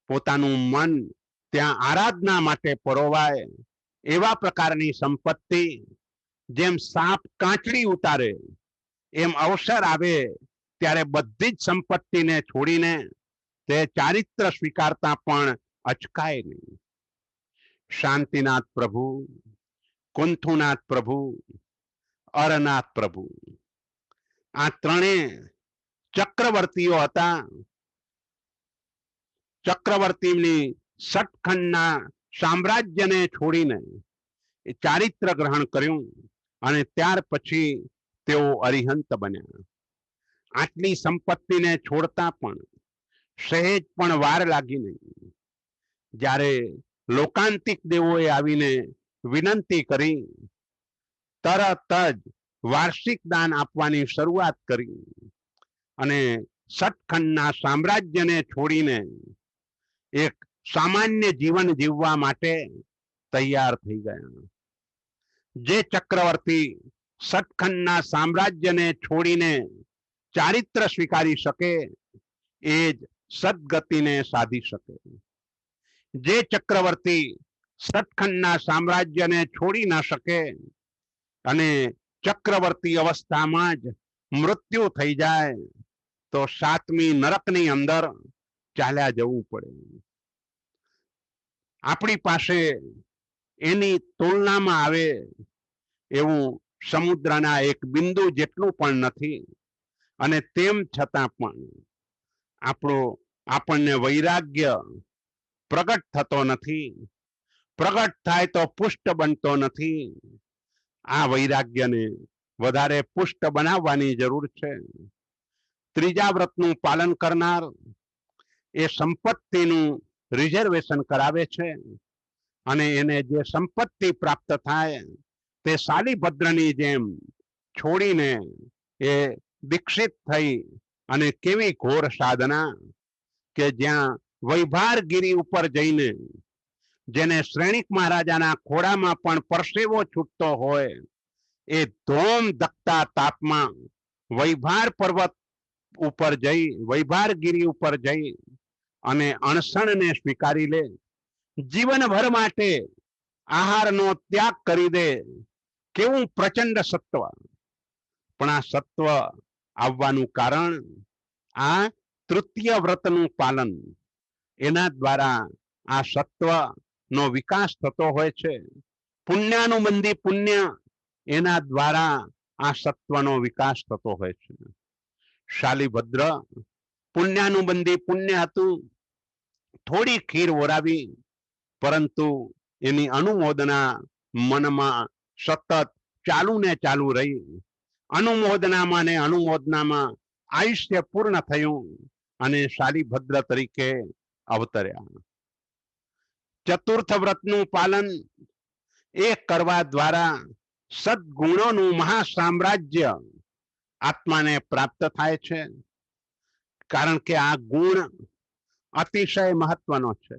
પોતાનું મન ત્યાં આરાધના માટે પરોવાય એવા પ્રકારની સંપત્તિ, જેમ સાપ કાંચડી ઉતારે એમ અવસર આવે ત્યારે બધી જ સંપત્તિને છોડીને તે ચારિત્ર સ્વીકારતા પણ અચકાય નહીં. શાંતિનાથ પ્રભુ, કુંથુનાથ પ્રભુ, અરનાથ પ્રભુ, આ ત્રણેય ચક્રવર્તીઓ હતા. ચક્રવર્તીની સટખંડના સામ્રાજ્યને છોડીને એ ચારિત્ર ગ્રહણ કર્યું અને ત્યાર પછી તેઓ અરિહંત બન્યા. આટલી સંપત્તિને છોડતા પણ સહેજ પણ વાર લાગી નહીં. જ્યારે લોકાંતિક દેવોએ આવીને વિનંતી કરી, તરત જ વાર્ષિક દાન આપવાની શરૂઆત કરી અને સટખંડના સામ્રાજ્યને છોડીને એક સામાન્ય જીવન જીવવા માટે તૈયાર થઈ ગયા. જે ચક્રવર્તી સટખંડના સામ્રાજ્યને છોડીને ચારિત્ર સ્વીકારી શકે એ જ સદગતિને સાધી શકે. જે ચક્રવર્તી સટખંડના સામ્રાજ્યને છોડી ન શકે અને ચક્રવર્તી અવસ્થામાં જ મૃત્યુ થઈ જાય તો સાતમી નરકની અંદર ચાલ્યા જવું પડે. આપણી પાસે એની તુલનામાં આવે એવું સમુદ્રના એક બિંદુ જેટલું પણ નથી. અને તેમ છતાં પણ આપણને વૈરાગ્ય પ્રગટ થતો નથી. પ્રગટ થાય તો પુષ્ટ બનતો નથી. આ વૈરાગ્યને વધારે પુષ્ટ બનાવવાની જરૂર છે. ત્રીજા વ્રતનું પાલન કરનાર એ સંપત્તિનું રિઝર્વેશન કરાવે છે અને એને જે સંપત્તિ પ્રાપ્ત થાય તે શાલીભદ્રની જેમ છોડીને એ દીક્ષિત થઈ અને કેવી ઘોર સાધના કે જ્યાં વૈભારગીરી ઉપર જઈને જેને શ્રેણિક મહારાજાના ખોડામાં પણ પરસેવો છૂટતો હોય એ ધોમ ધકતા તાપમાં વૈભાર પર્વત ઉપર જઈ, વૈભારગીરી ઉપર જઈ અને અણસણને સ્વીકારી લે, જીવનભર માટે આહારનો ત્યાગ કરી દે. કેવું પ્રચંડ સત્વ! પણ આ સત્વ આવવાનું કારણ આ તૃતીય વ્રતનું પાલન. એના દ્વારા આ સત્વ નો વિકાસ થતો હોય છે. પુણ્યાનુબંધી પુણ્ય, એના દ્વારા આ સત્વનો વિકાસ થતો હોય છે. શાલીભદ્ર પુણ્યાનુબંધી પુણ્ય હતું. થોડી ખીર ઓરાવી, પરંતુ એની અનુમોદના મનમાં સતત ચાલુ ને ચાલુ રહી. અનુમોદનામાં ને અનુમોદનામાં આયુષ્ય પૂર્ણ થયું અને શાલીભદ્ર તરીકે અવતર્યા. ચતુર્થ વ્રતનું પાલન એ કરવા દ્વારા સદગુણોનું મહાસામ્રાજ્ય આત્માને પ્રાપ્ત થાય છે. કારણ કે આ ગુણ અતિશય મહત્વનો છે.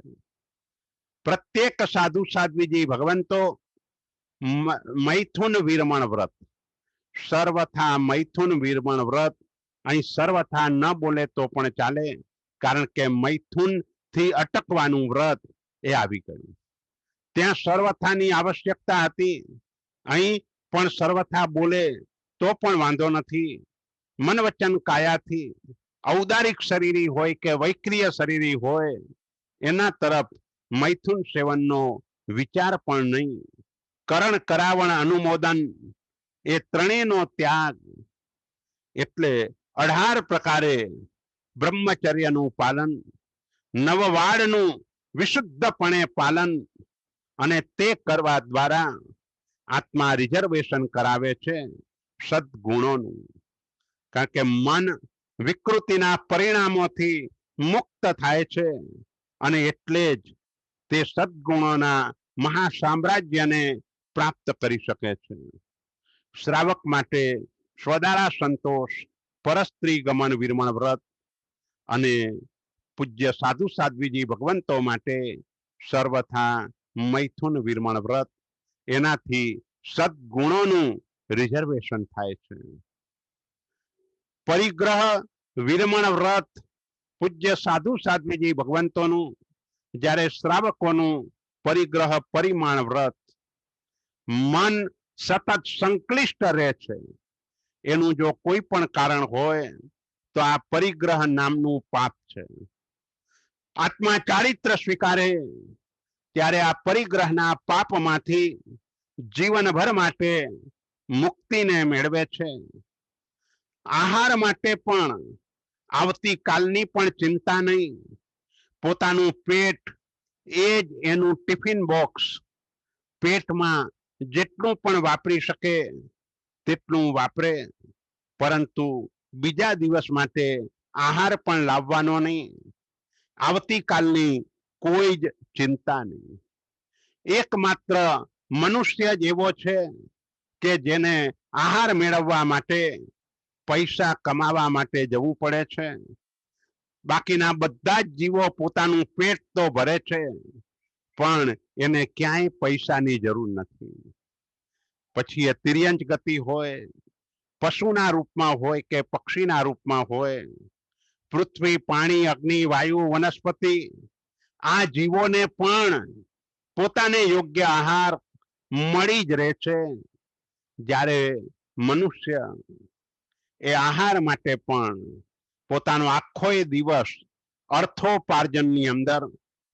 પ્રત્યેક સાધુ સાધ્વીજી ભગવંતો મૈથુન વિરમણ વ્રત, સર્વથા મૈથુન વિરમણ વ્રત, અહીં સર્વથા ન બોલે તો પણ ચાલે, કારણ કે મૈથુન થી અટકવાનું વ્રત એ આવી ગયું. ત્યાં સર્વથાની આવશ્યકતા હતી, અહીં પણ સર્વથા બોલે તો પણ વાંધો નથી. મન વચન કાયાથી ઔદારિક શરીરી હોય કે વૈક્રિય શરીરી હોય, એના તરફ મૈથુન સેવનનો વિચાર પણ નહીં. કરણ કરાવણ અનુમોદન એ ત્રણેયનો ત્યાગ. એટલે 18 પ્રકારે બ્રહ્મચર્યનું પાલન, નવવાડનું વિશુદ્ધપણે પાલન, અને તે કરવા દ્વારા આત્મા રિઝર્વેશન કરાવે છે સદગુણોનું. કારણ કે મન વિકૃતિના પરિણામોથી મુક્ત થાય છે અને એટલે જ તે સદગુણોના મહાસામ્રાજ્યને પ્રાપ્ત કરી શકે છે. શ્રાવક માટે સ્વદારા સંતોષ, પરસ્ત્રી ગમન વિરમણ વ્રત અને પૂજ્ય સાધુ સાધ્વીજી ભગવંતો માટે સર્વથા મૈથુન વિરમણ વ્રત, એનાથી સદગુણોનું રિઝર્વેશન થાય છે. પરિગ્રહ વિરમણ વ્રત પૂજ્ય સાધુ સાધ્વીજી ભગવંતોનું, જ્યારે શ્રાવકોનું પરિગ્રહ પરિમાણ વ્રત, મન સતત સંક્લિષ્ટ રહે છે. એનું જો કોઈ પણ કારણ હોય તો આ પરિગ્રહ નામનું પાપ છે. આત્મા ચારિત્ર સ્વીકારે ત્યારે આ પરિગ્રહના પાપમાંથી જીવનભર માટે મુક્તિને મેળવે છે. આહાર માટે પણ આવતીકાલની પણ ચિંતા નહીં. પોતાનું પેટ એ જ એનું ટિફિન બોક્સ. પેટમાં જેટલું પણ વાપરી શકે તેટલું વાપરે, પરંતુ બીજા દિવસ માટે આહાર પણ લાવવાનો નહીં. આવતીકાલની કોઈ જ ચિંતા નહીં. એકમાત્ર મનુષ્ય જ એવો છે કે જેને આહાર મેળવવા માટે પૈસા કમાવા માટે જવું પડે છે. બાકીના બધા જ જીવો પોતાનું પેટ તો ભરે છે, પણ એને ક્યાંય પૈસાની જરૂર નથી. પછી એ તિર્યંચ ગતિ હોય, પશુના રૂપમાં હોય કે પક્ષીના રૂપમાં હોય, પૃથ્વી, પાણી, અગ્નિ, વાયુ, વનસ્પતિ, આ જીવોને પણ પોતાને યોગ્ય આહાર મળી જ રહે છે. જ્યારે મનુષ્ય એ આહાર માટે પણ પોતાનો આખો દિવસ અર્થોપાર્જનની અંદર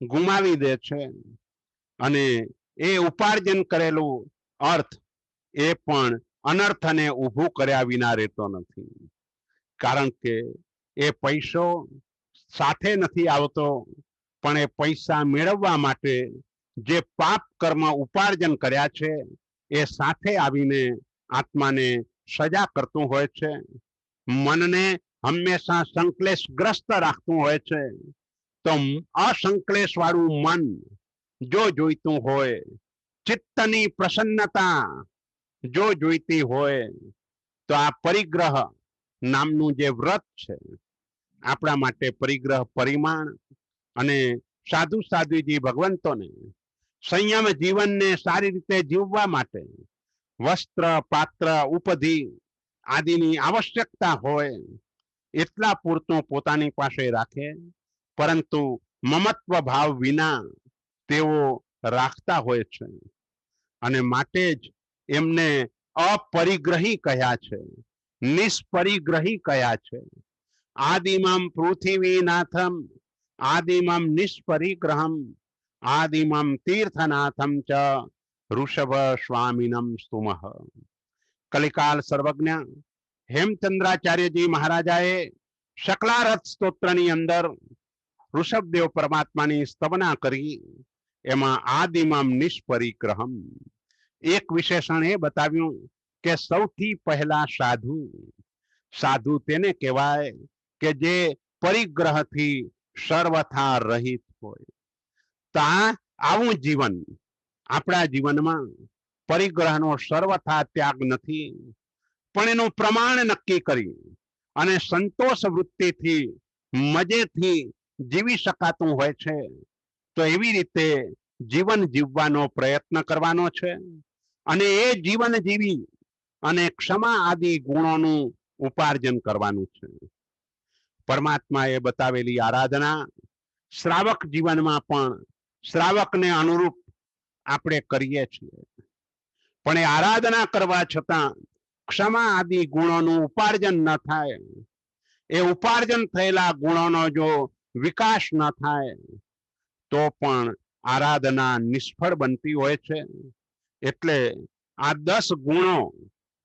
ગુમાવી દે છે અને એ ઉપાર્જન કરેલું અર્થ એ પણ અનર્થને ઊભું કર્યા વિના રહેતો નથી. કારણ કે એ પૈસો સાથે નથી આવતો, પણ એ પૈસા મેળવવા માટે જે પાપ કર્મ ઉપાર્જન કર્યા છે એ સાથે આવીને આત્માને સજા કરતું હોય છે. મનને હંમેશા સંકલેશગ્રસ્ત રાખતું હોય છે. તો અસંકલેશ વાળું મન જો જોઈતું હોય, ચિત્તની પ્રસન્નતા જો જોઈતી હોય, તો આ પરિગ્રહ નામનું જે વ્રત છે આપણા માટે પરિગ્રહ પરિમાણ અને સાધુ સાધ્વીજી ભગવંતોને સંયમ જીવનને સારી રીતે જીવવા માટે વસ્ત્ર, પાત્ર, ઉપધિ આદિની આવશ્યકતા હોય એટલા પૂરતું પોતાની પાસે રાખે, પરંતુ મમત્વ ભાવ વિના તેઓ રાખતા હોય છે અને માટે જ એમને અપરિગ્રહી કહ્યા છે, નિષ્પરિગ્રહી કહ્યા છે. આદિમમ પૃથ્વીનાથમ આદિમમ નિષ્પરિગ્રહમ આદિમમ તીર્થનાથમ ચ ઋષભ સ્વામિનમ સ્તુમઃ. કલિકાલ સર્વજ્ઞ હેમચંદ્રાચાર્યજી મહારાજાએ શકલારથ સ્તોત્રની અંદર ઋષભદેવ પરમાત્માની સ્તવના કરી. એમાં આદિમમ નિષ્પરિગ્રહમ એક વિશેષણ એ બતાવ્યું કે સૌથી પહેલા સાધુ. સાધુ તેને કહેવાય કે જે પરિગ્રહથી સર્વથા રહિત હોય. તો આવું જીવન આપણા જીવનમાં પરિગ્રહનો સર્વથા ત્યાગ નથી, પણ એનું પ્રમાણ નક્કી કરી અને સંતોષ વૃત્તિથી મજેથી જીવી શકાતું હોય છે. તો એવી રીતે જીવન જીવવાનો પ્રયત્ન કરવાનો છે અને એ જીવન જીવી અને ક્ષમા આદિ ગુણોનું ઉપાર્જન કરવાનું છે. પરમાત્માએ બતાવેલી આરાધના શ્રાવક જીવનમાં પણ શ્રાવકને અનુરૂપ આપણે કરીએ છીએ, પણ એ આરાધના કરવા છતાં ક્ષમા આદિ ગુણોનું ઉપાર્જન ન થાય, એ ઉપાર્જન થયેલા ગુણોનો જો વિકાસ ન થાય તો પણ આરાધના નિષ્ફળ બનતી હોય છે. એટલે આ 10 ગુણો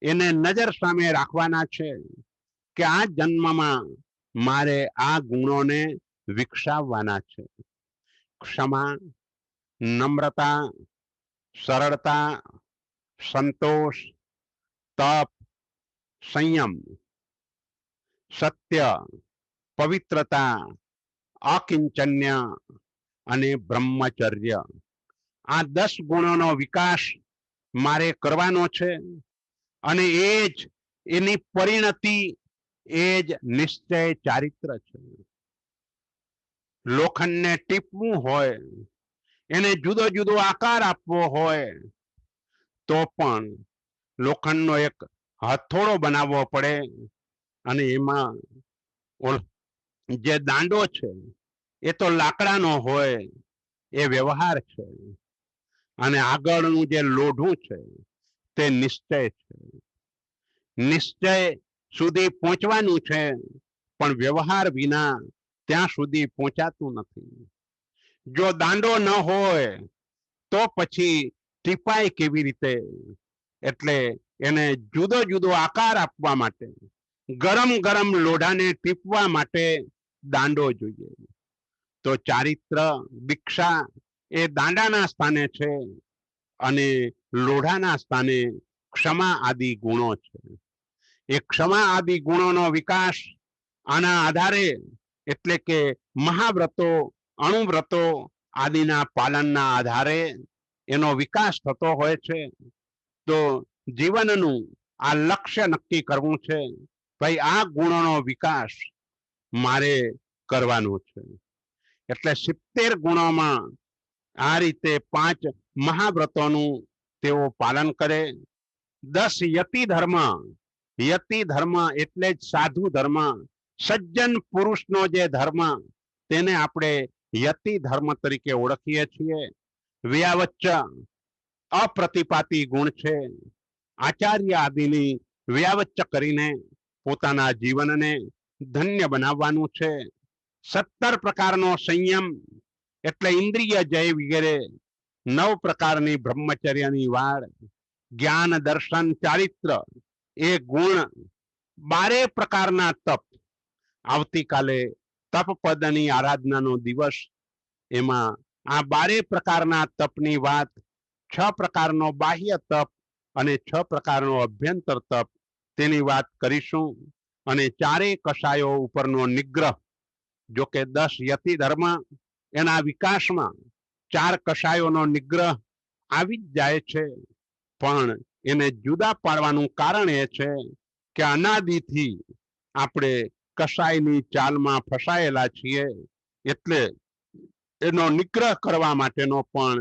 એને નજર સામે રાખવાના છે કે આ જન્મમાં મારે આ ગુણોને વિકસાવવાના છે. ક્ષમા, નમ્રતા, સરળતા, સંતોષ, તપ, સંયમ, સત્ય, પવિત્રતા, અકિંચન્ય અને બ્રહ્મચર્ય, આ 10 ગુણોનો વિકાસ મારે કરવાનો છે. અને એ જ એની પરિણતિ, એ જ નિશ્ચય ચારિત્ર છે. લોખંડને ટીપવું હોય, એને જુદો જુદો આકાર આપવો હોય તો પણ લોખંડનો એક હથોડો બનાવવો પડે અને એમાં જે દાંડો છે એ તો લાકડાનો હોય, એ વ્યવહાર છે. અને આગળનું જે લોઢું છે તે નિશ્ચય છે. નિશ્ચય સુધી પહોંચવાનું છે, પણ વ્યવહાર વિના ત્યાં સુધી પહોંચાતું નથી. જો દાંડો ન હોય તો પછી ટીપાય કેવી રીતે? એટલે એને જુદો જુદો આકાર આપવા માટે, ગરમ ગરમ લોઢાને ટીપવા માટે દાંડો જોઈએ. તો ચારિત્ર, દીક્ષા એ દાંડાના સ્થાને છે અને લોઢાના સ્થાને ક્ષમા આદિ ગુણો છે. એ ક્ષમા આદિ ગુણોનો વિકાસ આના આધારે, એટલે કે મહાવ્રતો, અણુવ્રતો આદિના પાલનના આધારે એનો વિકાસ થતો હોય છે. તો જીવનનું આ લક્ષ્ય નક્કી કરવું છે, ભાઈ આ ગુણોનો વિકાસ મારે કરવાનો છે. એટલે 70 ગુણોમાં આ રીતે 5 મહાવ્રતોનું તેઓ પાલન કરે. 10 યતિ ધર્મ, યતિ ધર્મ એટલે જ સાધુ ધર્મ, સજ્જન પુરુષનો જે ધર્મ, તેને આપણે યતિ ધર્મ તરીકે ઓળખીએ છીએ. વ્યાવચ્ચ અપ્રતિપાતી ગુણ છે. આચાર્ય આદિની વ્યાવચ્ચ કરીને પોતાના જીવનને ધન્ય બનાવવાનું છે. 17 પ્રકારનો સંયમ એટલે ઇન્દ્રિય જય વગેરે, 9 પ્રકારની બ્રહ્મચર્યની વાડ, જ્ઞાન, દર્શન, ચારિત્ર એ ગુણ, 12 પ્રકારના તપ. આવતીકાલે તપપદની આરાધનાનો દિવસ, એમાં આ 12 પ્રકારના તપની વાત, 6 પ્રકારનો બાહ્ય તપ અને 6 પ્રકારનો અભ્યંતર તપ, તેની વાત કરીશું. અને 4 કષાયો ઉપરનો નિગ્રહ, જો કે 10 યતિ ધર્મ, એના વિકાસમાં 4 કષાયોનો નિગ્રહ આવી જ જાય છે. પણ એને જુદા પાડવાનું કારણ એ છે કે અનાદિથી આપણે કષાયની ચાલમાં ફસાયેલા છીએ. એટલે એનો નિગ્રહ કરવા માટેનો પણ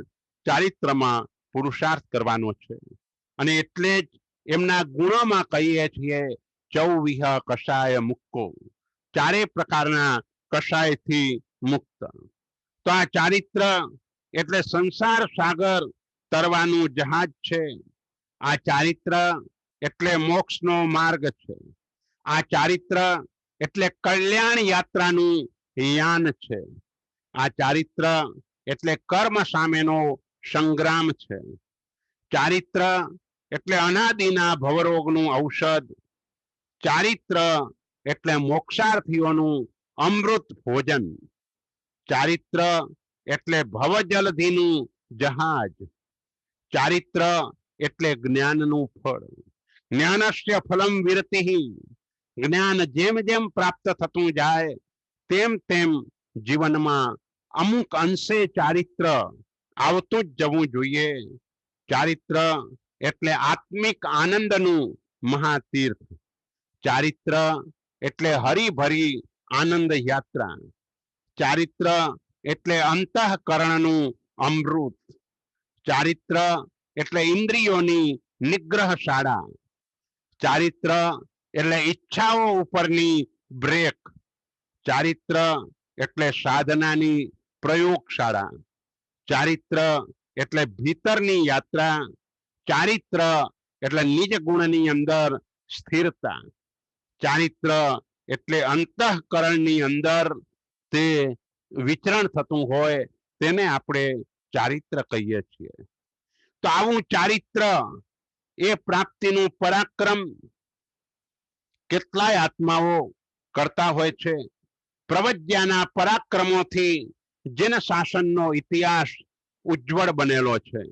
ચારિત્રમાં પુરુષાર્થ કરવાનો છે. અને એટલે જ એમના ગુણોમાં કહીએ છીએ ચૌવિહ કષાય મુક્કો, 4 પ્રકારના કષાયથી મુક્ત. તો આ ચારિત્ર એટલે સંસાર સાગર તરવાનું જહાજ છે. આ ચારિત્ર એટલે મોક્ષનો માર્ગ છે. આ ચારિત્ર એટલે કલ્યાણ યાત્રાનું યાન છે. આ ચારિત્ર એટલે કર્મ સામેનો સંગ્રામ છે. ચારિત્ર એટલે અનાદિના ભવરોગનું ઔષધ. ચારિત્ર એટલે મોક્ષાર્થીઓનું અમૃત ભોજન. ચારિત્ર એટલે ભવજલધિનું જહાજ. ચારિત્ર એટલે જ્ઞાનનું ફળ. જ્ઞાનસ્ય ફલમ વિરતિઃ, જ્ઞાન જેમ જેમ પ્રાપ્ત થતું જાય તેમ તેમ જીવનમાં અમુક અંશે ચારિત્ર આવતું જ જવું જોઈએ. ચારિત્ર એટલે આત્મિક આનંદનું મહાતીર્થ. ચારિત્ર એટલે હરિભરી આનંદ યાત્રા. ચારિત્ર એટલે અંતઃકરણનું અમૃત. ચારિત્ર એટલે ઇન્દ્રિયોની નિગ્રહ શાળા. ચારિત્ર એટલે ઈચ્છાઓ ઉપરની બ્રેક. ચારિત્ર એટલે સાધનાની પ્રયોગશાળા. ચારિત્ર એટલે ભીતરની યાત્રા. ચારિત્ર એટલે નિજ ગુણની અંદર સ્થિરતા. ચારિત્ર એટલે અંતઃકરણની અંદર તે વિચરણ થતું હોય તેને આપણે ચારિત્ર કહીએ છીએ. તો આવું ચારિત્ર એ પ્રાપ્તિનું પરાક્રમ કેટલાય આત્માઓ કરતા હોય છે. પ્રવજ્યાના પરાક્રમોથી જન શાસનનો ઇતિહાસ ઉજ્જવળ બનેલો છે.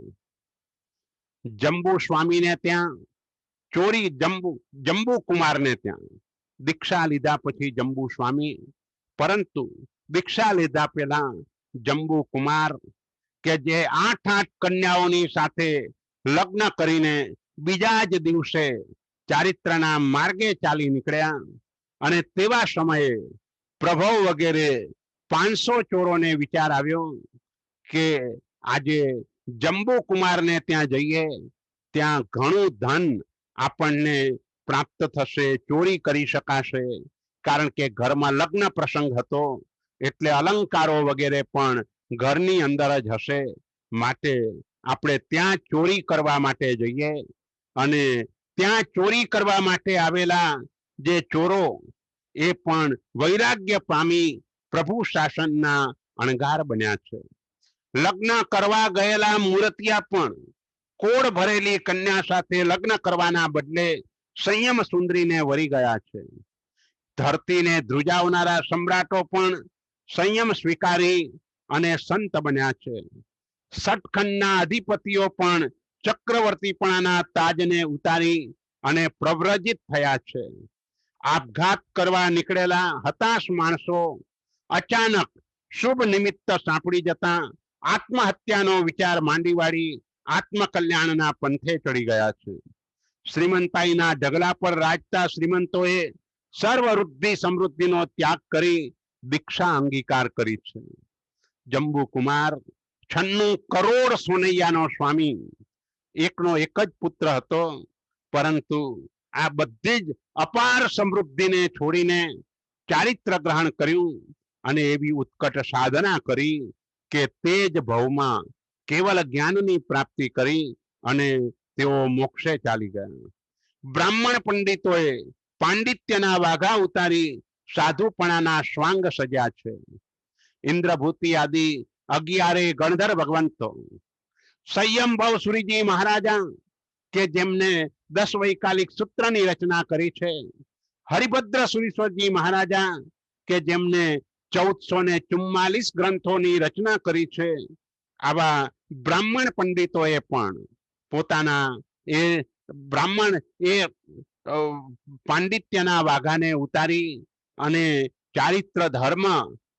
જંબુ સ્વામીને ત્યાં ચોરી, જંબુ કુમારને ત્યાં દીક્ષા લીધા પછી જંબુ સ્વામી, પરંતુ દીક્ષા લીધા પહેલા જંબુ કુમાર કે જે 8 કન્યાઓની સાથે લગ્ન કરીને બીજા જ દિવસે ચારિત્રના માર્ગે ચાલી નીકળ્યા, અને તેવા સમયે પ્રભવ વગેરે 500 ચોરોને વિચાર આવ્યો કે આજે જંબુ કુમારને ત્યાં જઈએ, ત્યાં ઘણું ધન આપણને પ્રાપ્ત થશે, ચોરી કરી શકાશે, કારણ કે ઘરમાં લગ્ન પ્રસંગ હતો એટલે અલંકારો વગેરે પણ ઘરની અંદર જ હશે, માટે આપણે ત્યાં ચોરી કરવા માટે જઈએ. અને ત્યાં ચોરી કરવા માટે આવેલા જે ચોરો એ પણ વૈરાગ્ય પામી પ્રભુ શાસનના અણગાર બન્યા છે. લગ્ન કરવા ગયેલા મૂર્તિયા પણ કોડ ભરેલી કન્યા સાથે લગ્ન કરવાના બદલે સંયમ સુંદરીને વરી ગયા છે. ધરતીને ધ્રુજાવનારા સમ્રાટો પણ સંયમ સ્વીકારી અને સંત બન્યા છે. સટખંડના અધિપતિઓ પણ ચક્રવર્તીપણાના તાજને ઉતારી અને પ્રવ્રજિત થયા છે. આપઘાત કરવા નીકળેલા હતાશ માણસો અચાનક શુભ નિમિત્ત સાંપડી જતા આત્મહત્યાનો વિચાર માંડી વાળી આત્મકલ્યાણના પંથે ચડી ગયા છે. શ્રીમંતાઈના ઢગલા પર રાજતા શ્રીમંતોએ સર્વવૃદ્ધિ સમૃદ્ધિનો ત્યાગ કરી દીક્ષા અંગીકાર કરી છે. જંબુ કુમાર 96 કરોડ સોનૈયાનો સ્વામી, એકનો એક જ પુત્ર હતો, પરંતુ આ બધી જ અપાર સમૃદ્ધિને છોડીને ચારિત્ર ગ્રહણ કર્યું અને એવી ઉત્કટ સાધના કરી કે તે જ ભવમાં કેવલ જ્ઞાનની પ્રાપ્તિ કરી અને તેઓ મોક્ષે ચાલી ગયા. બ્રાહ્મણ પંડિતોએ પાંડિત્યના વાઘા ઉતારી સાધુપણાના સ્વાંગ સજ્યા છે. ઇન્દ્રભૂતિ આદિ 11 ગણધર ભગવંતો, સંયમભવ સુરીજી મહારાજા કે જેમને 10 વૈકાલિક સૂત્રની રચના કરી છે, હરિભદ્ર સુરીશ્વરજી મહારાજા કે જેમને 1444 ગ્રંથોની રચના કરી છે, આવા બ્રાહ્મણ પંડિતોએ પણ પોતાના એ બ્રાહ્મણ એ પાંડિત્યના વાઘાને ઉતારી અને ચારિત્ર ધર્મ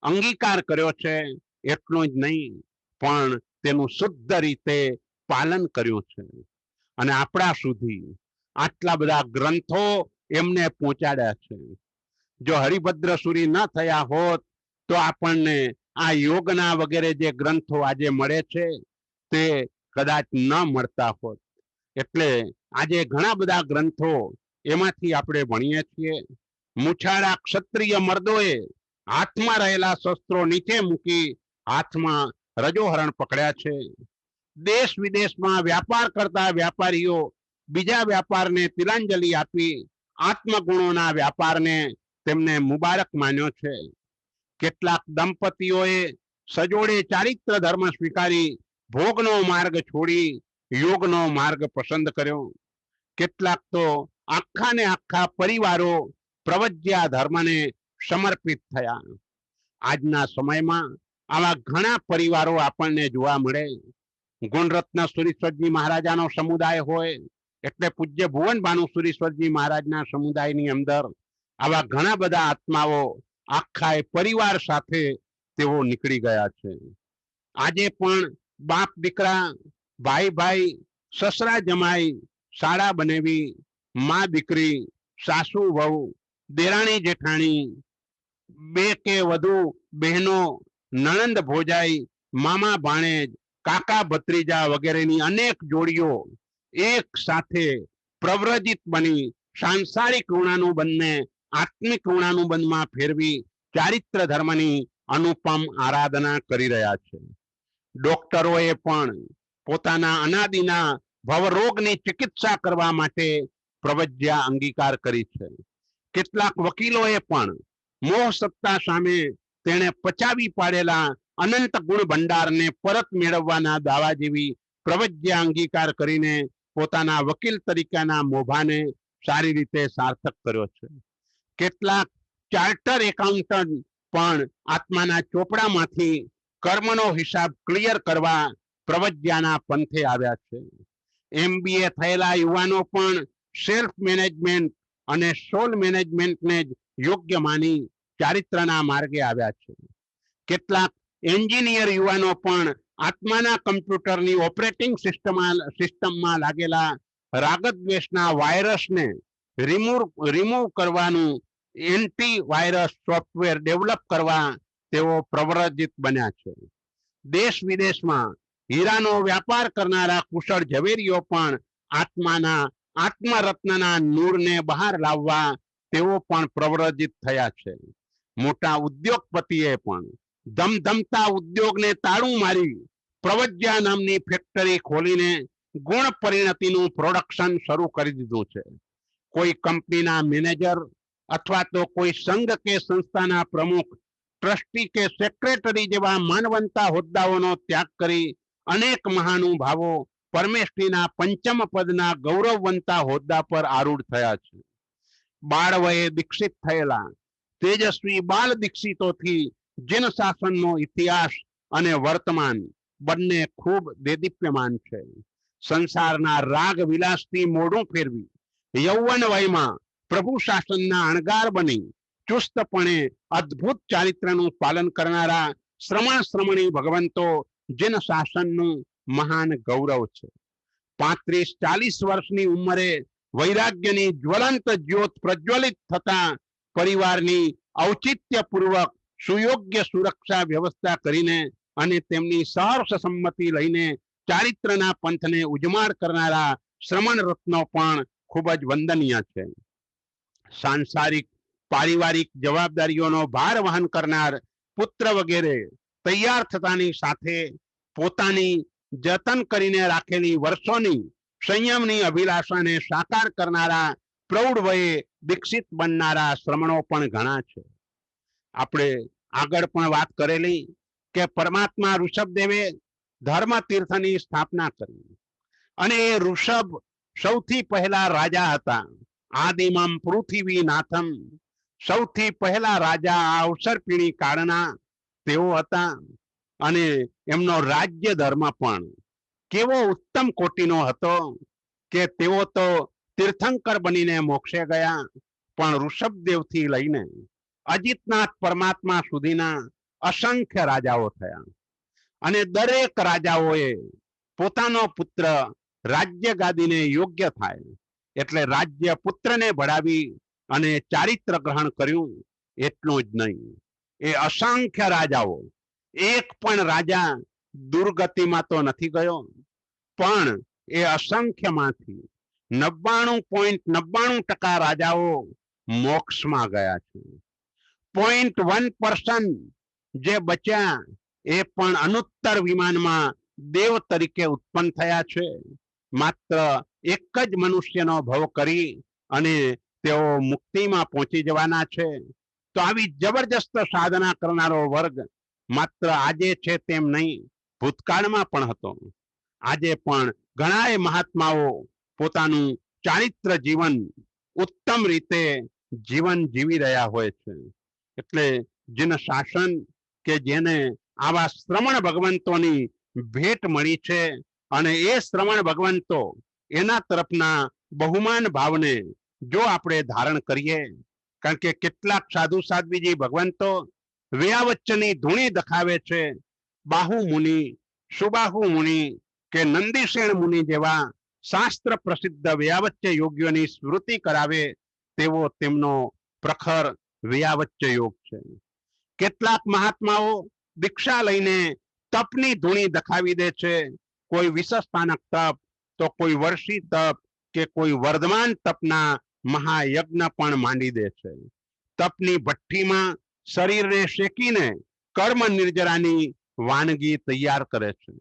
અંગીકાર કર્યો છે. એટલું જ નહીં, પણ તેનું શુદ્ધ રીતે પાલન કર્યું છે. અને આપણા સુધી આટલા બધા ગ્રંથો એમને પહોંચાડ્યા છે. જો હરિભદ્ર સુરી ન થયા હોત તો આપણને આ યોગના વગેરે જે ગ્રંથો આજે મળે છે તે કદાચ ન મળતા હોત. એટલે આજે ઘણા બધા ગ્રંથો એમાંથી આપણે ભણીએ છીએ. મુછાળા ક્ષત્રિય મર્દોએ હાથમાં રહેલા શસ્ત્રો નીચે મૂકી હાથમાં રજોહરણ પકડ્યા છે. દેશ વિદેશમાં વ્યાપાર કરતા વ્યાપારીઓ બીજા વ્યાપારને તિલાંજલિ આપી આત્મગુણોના વ્યાપારને તેમને મુબારક માન્યો છે. કેટલાક દંપતીઓએ સજોડે ચારિત્ર ધર્મ સ્વીકારી ભોગનો માર્ગ છોડી યોગનો માર્ગ પસંદ કર્યો. કેટલાક તો આખા ને આખા પરિવારો પ્રવજ્યા ધર્મને સમર્પિત થયા. આજના સમયમાં આવા ઘણા પરિવારો આપણને જોવા મળે. ગુણરત્ન સુરીશ્વરજી મહારાજાનો સમુદાય હોય એટલે પૂજ્ય ભુવન ભાનુ સુરીશ્વરજી મહારાજના સમુદાયની અંદર આવા ઘણા બધા આત્માઓ આખા પરિવાર સાથે તેઓ નીકળી ગયા છે. આજે પણ બાપ દીકરા, ભાઈ ભાઈ, સસરા જમાઈ, શાળા બનેવી, માં દીકરી, સાસુ વહુ, દેરાણી જેઠાણી, 2 કે વધુ બહેનો, નણંદ ભોજાઈ, મામા ભાણેજ, કાકા ભત્રીજા વગેરેની અનેક જોડીઓ એક સાથે પ્રવ્રજિત બની સાંસારિક ઋણાનુબંધને આત્મિક ઋણાનુબંધમાં ફેરવી ચારિત્ર ધર્મની અનુપમ આરાધના કરી રહ્યા છે. ડોક્ટરોએ પણ પોતાના અનાદિના ભવરોગની ચિકિત્સા કરવા માટે પ્રવજ્યા અંગીકાર કરી છે. કેટલાક વકીલોએ પણ મોહ સત્તા સામે તેણે પચાવી પાડેલા અનંત ગુણ ભંડારને પરત મેળવવાના દાવા જેવી પ્રવજ્યા અંગીકાર કરીને પોતાના વકીલ તરીકેના મોભાને સારી રીતે સાર્થક કર્યો છે. કેટલાક ચાર્ટર એકાઉન્ટન્ટ પણ આત્માના ચોપડામાંથી કર્મનો હિસાબ ક્લિયર કરવા પ્રવજ્ઞાના પંથે આવ્યા છે. MBA થયેલા યુવાનો પણ સેલ્ફ મેનેજમેન્ટ અને સોલ મેનેજમેન્ટને જ યોગ્ય માની ચારિત્રના માર્ગે આવ્યા છે. કેટલાક એન્જિનિયર યુવાનો પણ આત્માના કમ્પ્યુટરની ઓપરેટિંગ સિસ્ટમમાં લાગેલા રાગદ્વેષના વાયરસને રિમૂવ કરવાનું એન્ટી વાયરસ સોફ્ટવેર ડેવલપ કરવા તેઓ પ્રવ્રજિત બન્યા છે. દેશ વિદેશમાં હીરાનો વ્યાપાર કરનારા કુશળ ઝવેરીઓ પણ આત્મરત્નના નૂરને બહાર લાવવા તેઓ પણ પ્રવ્રજિત થયા છે. મોટા ઉદ્યોગપતિએ પણ ધમધમતા ઉદ્યોગને તાળું મારી પ્રવજ્ઞા નામની ફેક્ટરી ખોલીને ગુણ પરિણતિનું પ્રોડક્શન શરૂ કરી દીધું છે. કોઈ કંપનીના મેનેજર અથવા તો કોઈ સંઘ કે સંસ્થાના પ્રમુખ, ટ્રસ્ટી કે સેક્રેટરી જેવા માનવંતા હોદ્દાઓનો ત્યાગ કરી અનેક મહાનુભાવો પરમેષ્ઠીના પંચમ પદના ગૌરવવંતા હોદ્દા પર આરૂઢ થયા છે. બાળવયે દીક્ષિત થયેલા તેજસ્વી બાલ દીક્ષિતોથી જીન શાસનનો ઇતિહાસ અને વર્તમાન બંને ખૂબ દેદીપ્યમાન છે. સંસારના રાગ વિલાસથી મોઢું ફેરવી યૌવન વયમાં પ્રભુ શાસનના અણગાર બની ચુસ્તપણે અદ્ભુત ચારિત્રનું પાલન કરનારા શ્રમણી ભગવંતો જીન શાસનનું મહાન ગૌરવ છે. 35-40 વર્ષની ઉંમરે વૈરાગ્યની જ્વલંત જ્યોત પ્રજ્વલિત થતા પરિવારની ઔચિત્યપૂર્વક સુયોગ્ય સુરક્ષા વ્યવસ્થા કરીને અને તેમની સહર્ષ સંમતિ લઈને ચારિત્રના પંથને ઉજમાડ કરનારા શ્રમણ રત્નો પણ ખૂબ જ વંદનીય છે. સાંસારિક પારિવારિક જવાબદારીઓનો ભાર વહન કરનાર પુત્ર વગેરે તૈયાર થતાની સાથે પોતાની જતન કરીને રાખેલી વર્ષોની સંયમની અભિલાષાને સાકાર કરનારા પ્રૌઢ વયે દીક્ષિત બનનારા શ્રમણો પણ ઘણા છે. આપણે આગળ પણ વાત કરેલી કે પરમાત્મા ઋષભદેવે ધર્મ તીર્થની સ્થાપના કરી અને એ ઋષભ સૌથી પહેલા રાજા હતા. આદિમમ પૃથ્વી નાથમ, સૌથી પહેલા રાજા અવસરપીણી કાળના તેઓ હતા. અને એમનો રાજ્ય ધર્મ પણ કેવો ઉત્તમ કોટીનો હતો કે તેઓ તો તીર્થંકર બનીને મોક્ષે ગયા, પણ ઋષભદેવથી લઈને અજિતનાથ પરમાત્મા સુધીના અસંખ્ય રાજાઓ થયા. અને દરેક રાજાઓએ પોતાનો પુત્ર રાજ્ય ગાદીને યોગ્ય થાય એટલે રાજ્ય પુત્રને ભળાવી અને ચારિત્ર ગ્રહણ કર્યું. એટલું જ નહીં, એ અસંખ્ય રાજાઓ, એક પણ રાજા દુર્ગતિમાં તો નથી ગયો, પણ એ અસંખ્યમાંથી 99.99% રાજાઓ મોક્ષમાં ગયા છે. 0.1% જે બચ્યા એ પણ અનુત્તર વિમાનમાં દેવ તરીકે ઉત્પન્ન થયા છે. માત્ર એક જ મનુષ્યનો ભવ કરી અને તેઓ મુક્તિમાં પહોંચી જવાના છે. તો આવી જબરજસ્ત સાધના કરનારો વર્ગ માત્ર આજે છે તેમ નહીં, ભૂતકાળમાં પણ હતો. આજે પણ ઘણાય મહાત્માઓ પોતાનું ચારિત્ર જીવન ઉત્તમ રીતે જીવન જીવી રહ્યા હોય છે. એટલે જીન શાસન કે જેને આવા શ્રમણ ભગવંતોની ભેટ મળી છે અને એ શ્રમણ ભગવંતો એના તરફના બહુમાન ભાવને જો આપણે ધારણ કરીએ, કારણ કે કેટલાક સાધુ સાધ્વીજી ભગવંતો વેયાવચ્ચની ધૂણી દખાવે છે. બાહુ મુનિ, સુબાહુ મુનિ કે નંદીસેન મુનિ જેવા શાસ્ત્ર પ્રસિદ્ધ વેયાવચ્ય યોગીઓની સ્મૃતિ કરાવે તેવો તેમનો પ્રખર વેયાવચ્ય યોગ છે. કેટલાક મહાત્માઓ દીક્ષા લઈને તપની ધૂણી દખાવી દે છે. કોઈ વિષસ્થાનક તપ, તો કોઈ વર્ષી તપ કે કોઈ વર્ધમાન તપના મહાયજ્ઞ પણ માંડી દે છે. તપની ભઠ્ઠીમાં શરીરને શેકીને કર્મ નિર્જરાની વાનગી તૈયાર કરે છે.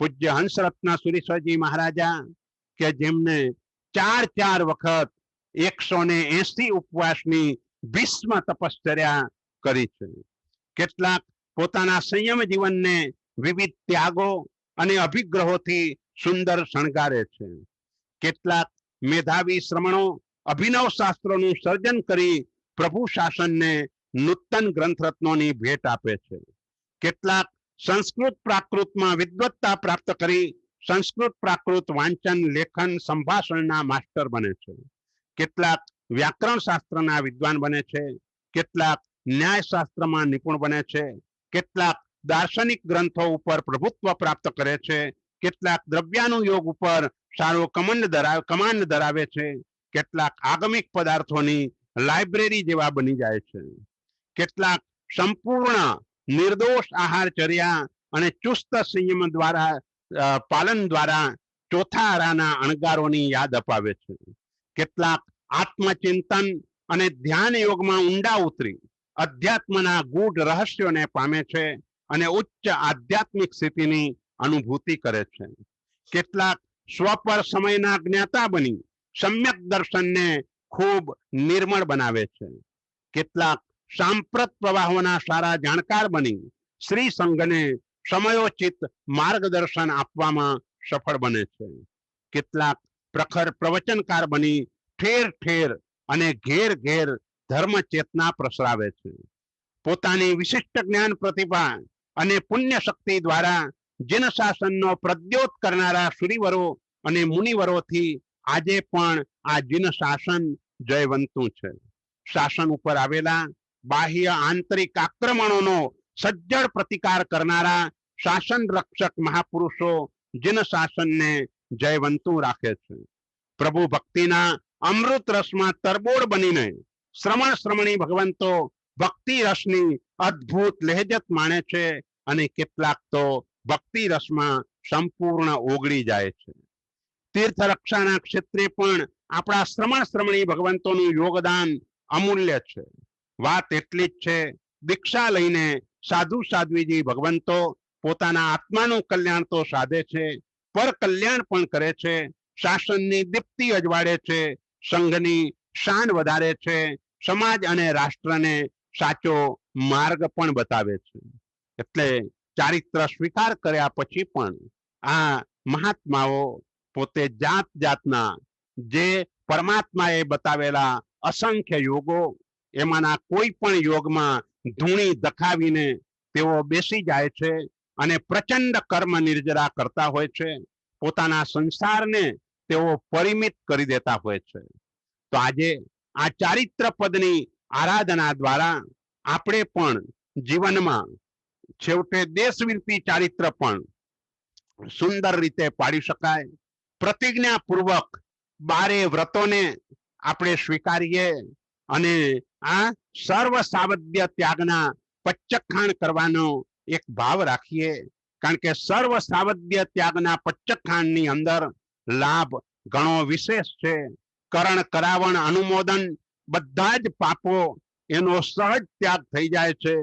પૂજ્ય હંસરત્ન સુરીશ્વરજી મહારાજા કે જેમને 4 વખત 180 ઉપવાસની ભીષ્મ તપશ્ચર્યા કરી છે. કેટલાક પોતાના સંયમ જીવનને વિવિધ ત્યાગો અને અભિગ્રહોથી સુંદર શણગારે છે. કેટલાક મેધાવી શ્રમણો અભિનવ શાસ્ત્રોનું સર્જન કરી પ્રભુ શાસનને નૂતન ગ્રંથ રત્નોની ભેટ આપે છે. કેટલાક સંસ્કૃત પ્રાકૃતમાં વિદ્વત્તા પ્રાપ્ત કરી સંસ્કૃત પ્રાકૃત વાંચન લેખન સંભાષણના માસ્ટર બને છે. કેટલાક વ્યાકરણ શાસ્ત્રના વિદ્વાન બને છે, કેટલાક ન્યાય શાસ્ત્રમાં નિપુણ બને છે, કેટલાક દાર્શનિક ગ્રંથો ઉપર પ્રભુત્વ પ્રાપ્ત કરે છે, કેટલાક દ્રવ્યાનુયોગ ઉપર સારો કમાન્ડ ધરાવે છે, કેટલાક આગમિક પદાર્થોની લાઇબ્રેરી જેવા બની જાય છે, કેટલાક સંપૂર્ણ નિર્દોષ આહારચર્યા અને ચુસ્ત સંયમ દ્વારા પાલન દ્વારા ચોથા આરાના અણગારોની યાદ અપાવે છે. કેટલાક આત્મચિંતન અને ધ્યાન યોગમાં ઊંડા ઉતરી અધ્યાત્મના ગૂઢ રહસ્યોને પામે છે અને ઉચ્ચ આધ્યાત્મિક સ્થિતિની અનુભૂતિ કરે છે. કેટલાક સ્વપર સમયના જ્ઞાતા બની સમ્યક દર્શનને ખૂબ નિર્મળ બનાવે છે. કેટલાક સાંપ્રત પ્રવાહોના સારા જાણકાર બની શ્રી સંઘને સમયોચિત માર્ગદર્શન આપવામાં સફળ બને છે. કેટલાક પ્રખર પ્રવચનકાર બની ઠેર ઠેર અને ઘેર ઘેર ધર્મ ચેતના પ્રસરાવે છે. પોતાની વિશિષ્ટ જ્ઞાન પ્રતિભા અને પુણ્ય શક્તિ દ્વારા જીન શાસનનો પ્રદ્યોત કરનારા સુરીવરો અને મુનિવરોથી આજે પણ આ જીન શાસન જયવંતું છે. શાસન ઉપર આવેલા બાહ્ય આંતરિક આક્રમણોનો સજ્જડ પ્રતિકાર કરનારા શાસન રક્ષક મહાપુરુષો જીન શાસનને જયવંતું રાખે છે. પ્રભુ ભક્તિના અમૃત રસમાં તરબોળ બનીને શ્રમણી ભગવંતો ભક્તિ રસની અદ્ભુત લહેજત માણે છે અને કેટલાક તો ભક્તિ રસમાં સંપૂર્ણ ઓગળી જાય છે. તીર્થ રક્ષાના ક્ષેત્રે પણ આપણા શ્રમણી ભગવંતોનું યોગદાન અમૂલ્ય છે. વાત એટલી જ છે, દીક્ષા લઈને સાધુ સાધ્વીજી ભગવંતો પોતાના આત્માનું કલ્યાણ તો સાધે છે, પર કલ્યાણ પણ કરે છે, શાસનની દીપ્તિ અજવાળે છે, સંઘની શાન વધારે છે, સમાજ અને રાષ્ટ્રને સાચો માર્ગ પણ બતાવે છે. એટલે ચારિત્ર સ્વીકાર કર્યા પછી પણ આ મહાત્માઓ પોતે જાત જાતના જે પરમાત્માએ બતાવેલા અસંખ્ય યોગો એમાંના કોઈ પણ યોગમાં ધૂણી દખાવીને તેઓ બેસી જાય છે અને પ્રચંડ કર્મ નિર્જરા કરતા હોય છે. પોતાના સંસારને તેઓ પરિમિત કરી દેતા હોય છે. તો આજે આ ચારિત્ર પદની આરાધના દ્વારા આપણે પણ જીવનમાં છેવટે દેશવીરતી ચારિત્ર પણ સુંદર રીતે પાડી શકાય. પ્રતિજ્ઞા પૂર્વક 12 વ્રતોને આપણે સ્વીકારીએ અને આ સર્વ સાવધ્ય ત્યાગના પચ્ચખાણ કરવાનો એક ભાવ રાખીએ. કારણ કે સર્વ સાવધ્ય ત્યાગના પચ્ચખાણની અંદર લાભ ઘણો વિશેષ છે. કરણ કરાવણ અનુમોદન બધા જ પાપો એનો સહજ ત્યાગ થઈ જાય છે.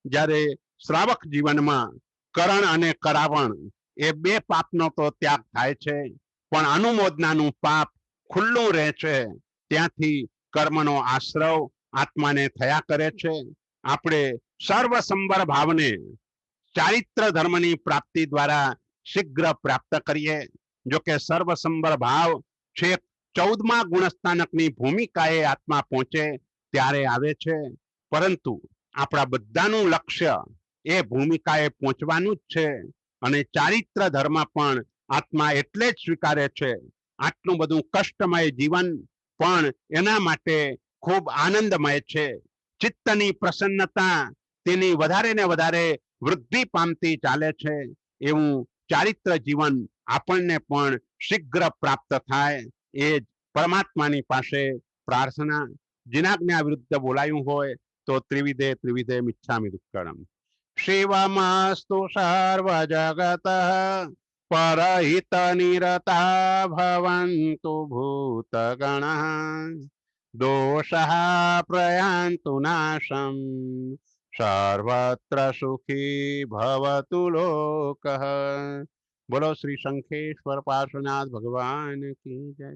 જ્યારે શ્રાવક જીવનમાં કરણ અને કરાવણ એ 2 પાપનો તો ત્યાગ થાય છે, પણ અનુમોદનાનું પાપ ખુલ્લું રહે છે. ત્યાંથી કર્મનો આશ્રવ આત્માને થયા કરે છે. આપણે સર્વસંબર ભાવને ચારિત્ર ધર્મની પ્રાપ્તિ દ્વારા શીઘ્ર પ્રાપ્ત કરીએ. જો કે સર્વસંબર ભાવ છેક 14મા ગુણસ્થાનકની ભૂમિકાએ આત્મા પહોંચે ત્યારે આવે છે, પરંતુ આપણા બધાનું લક્ષ્ય એ ભૂમિકાએ પહોંચવાનું જ છે. અને ચારિત્ર ધર્મ પણ આત્મા એટલે જ સ્વીકારે છે. આટલું બધું કષ્ટમય જીવન પણ એના માટે ખૂબ આનંદમય છે. ચિત્તની પ્રસન્નતા તેની વધારે ને વધારે વૃદ્ધિ પામતી ચાલે છે. એવું ચારિત્ર જીવન આપણને પણ શીઘ્ર પ્રાપ્ત થાય એ જ પરમાત્માની પાસે પ્રાર્થના. જીનાજ્ઞા વિરુદ્ધ બોલાયું હોય તો ત્રિવિધે મિચ્છામિ દુક્કડમ. શિવમસ્તુ સર્વ જગત પરહિત નિરતા ભવન્તુ ભૂતગણ દોષઃ પ્રયાન્તુ નાશમ સર્વત્ર સુખી ભવતુ લોકઃ. બોલો શ્રી શંખેશ્વર પાર્શ્વનાથ ભગવાન કી જય.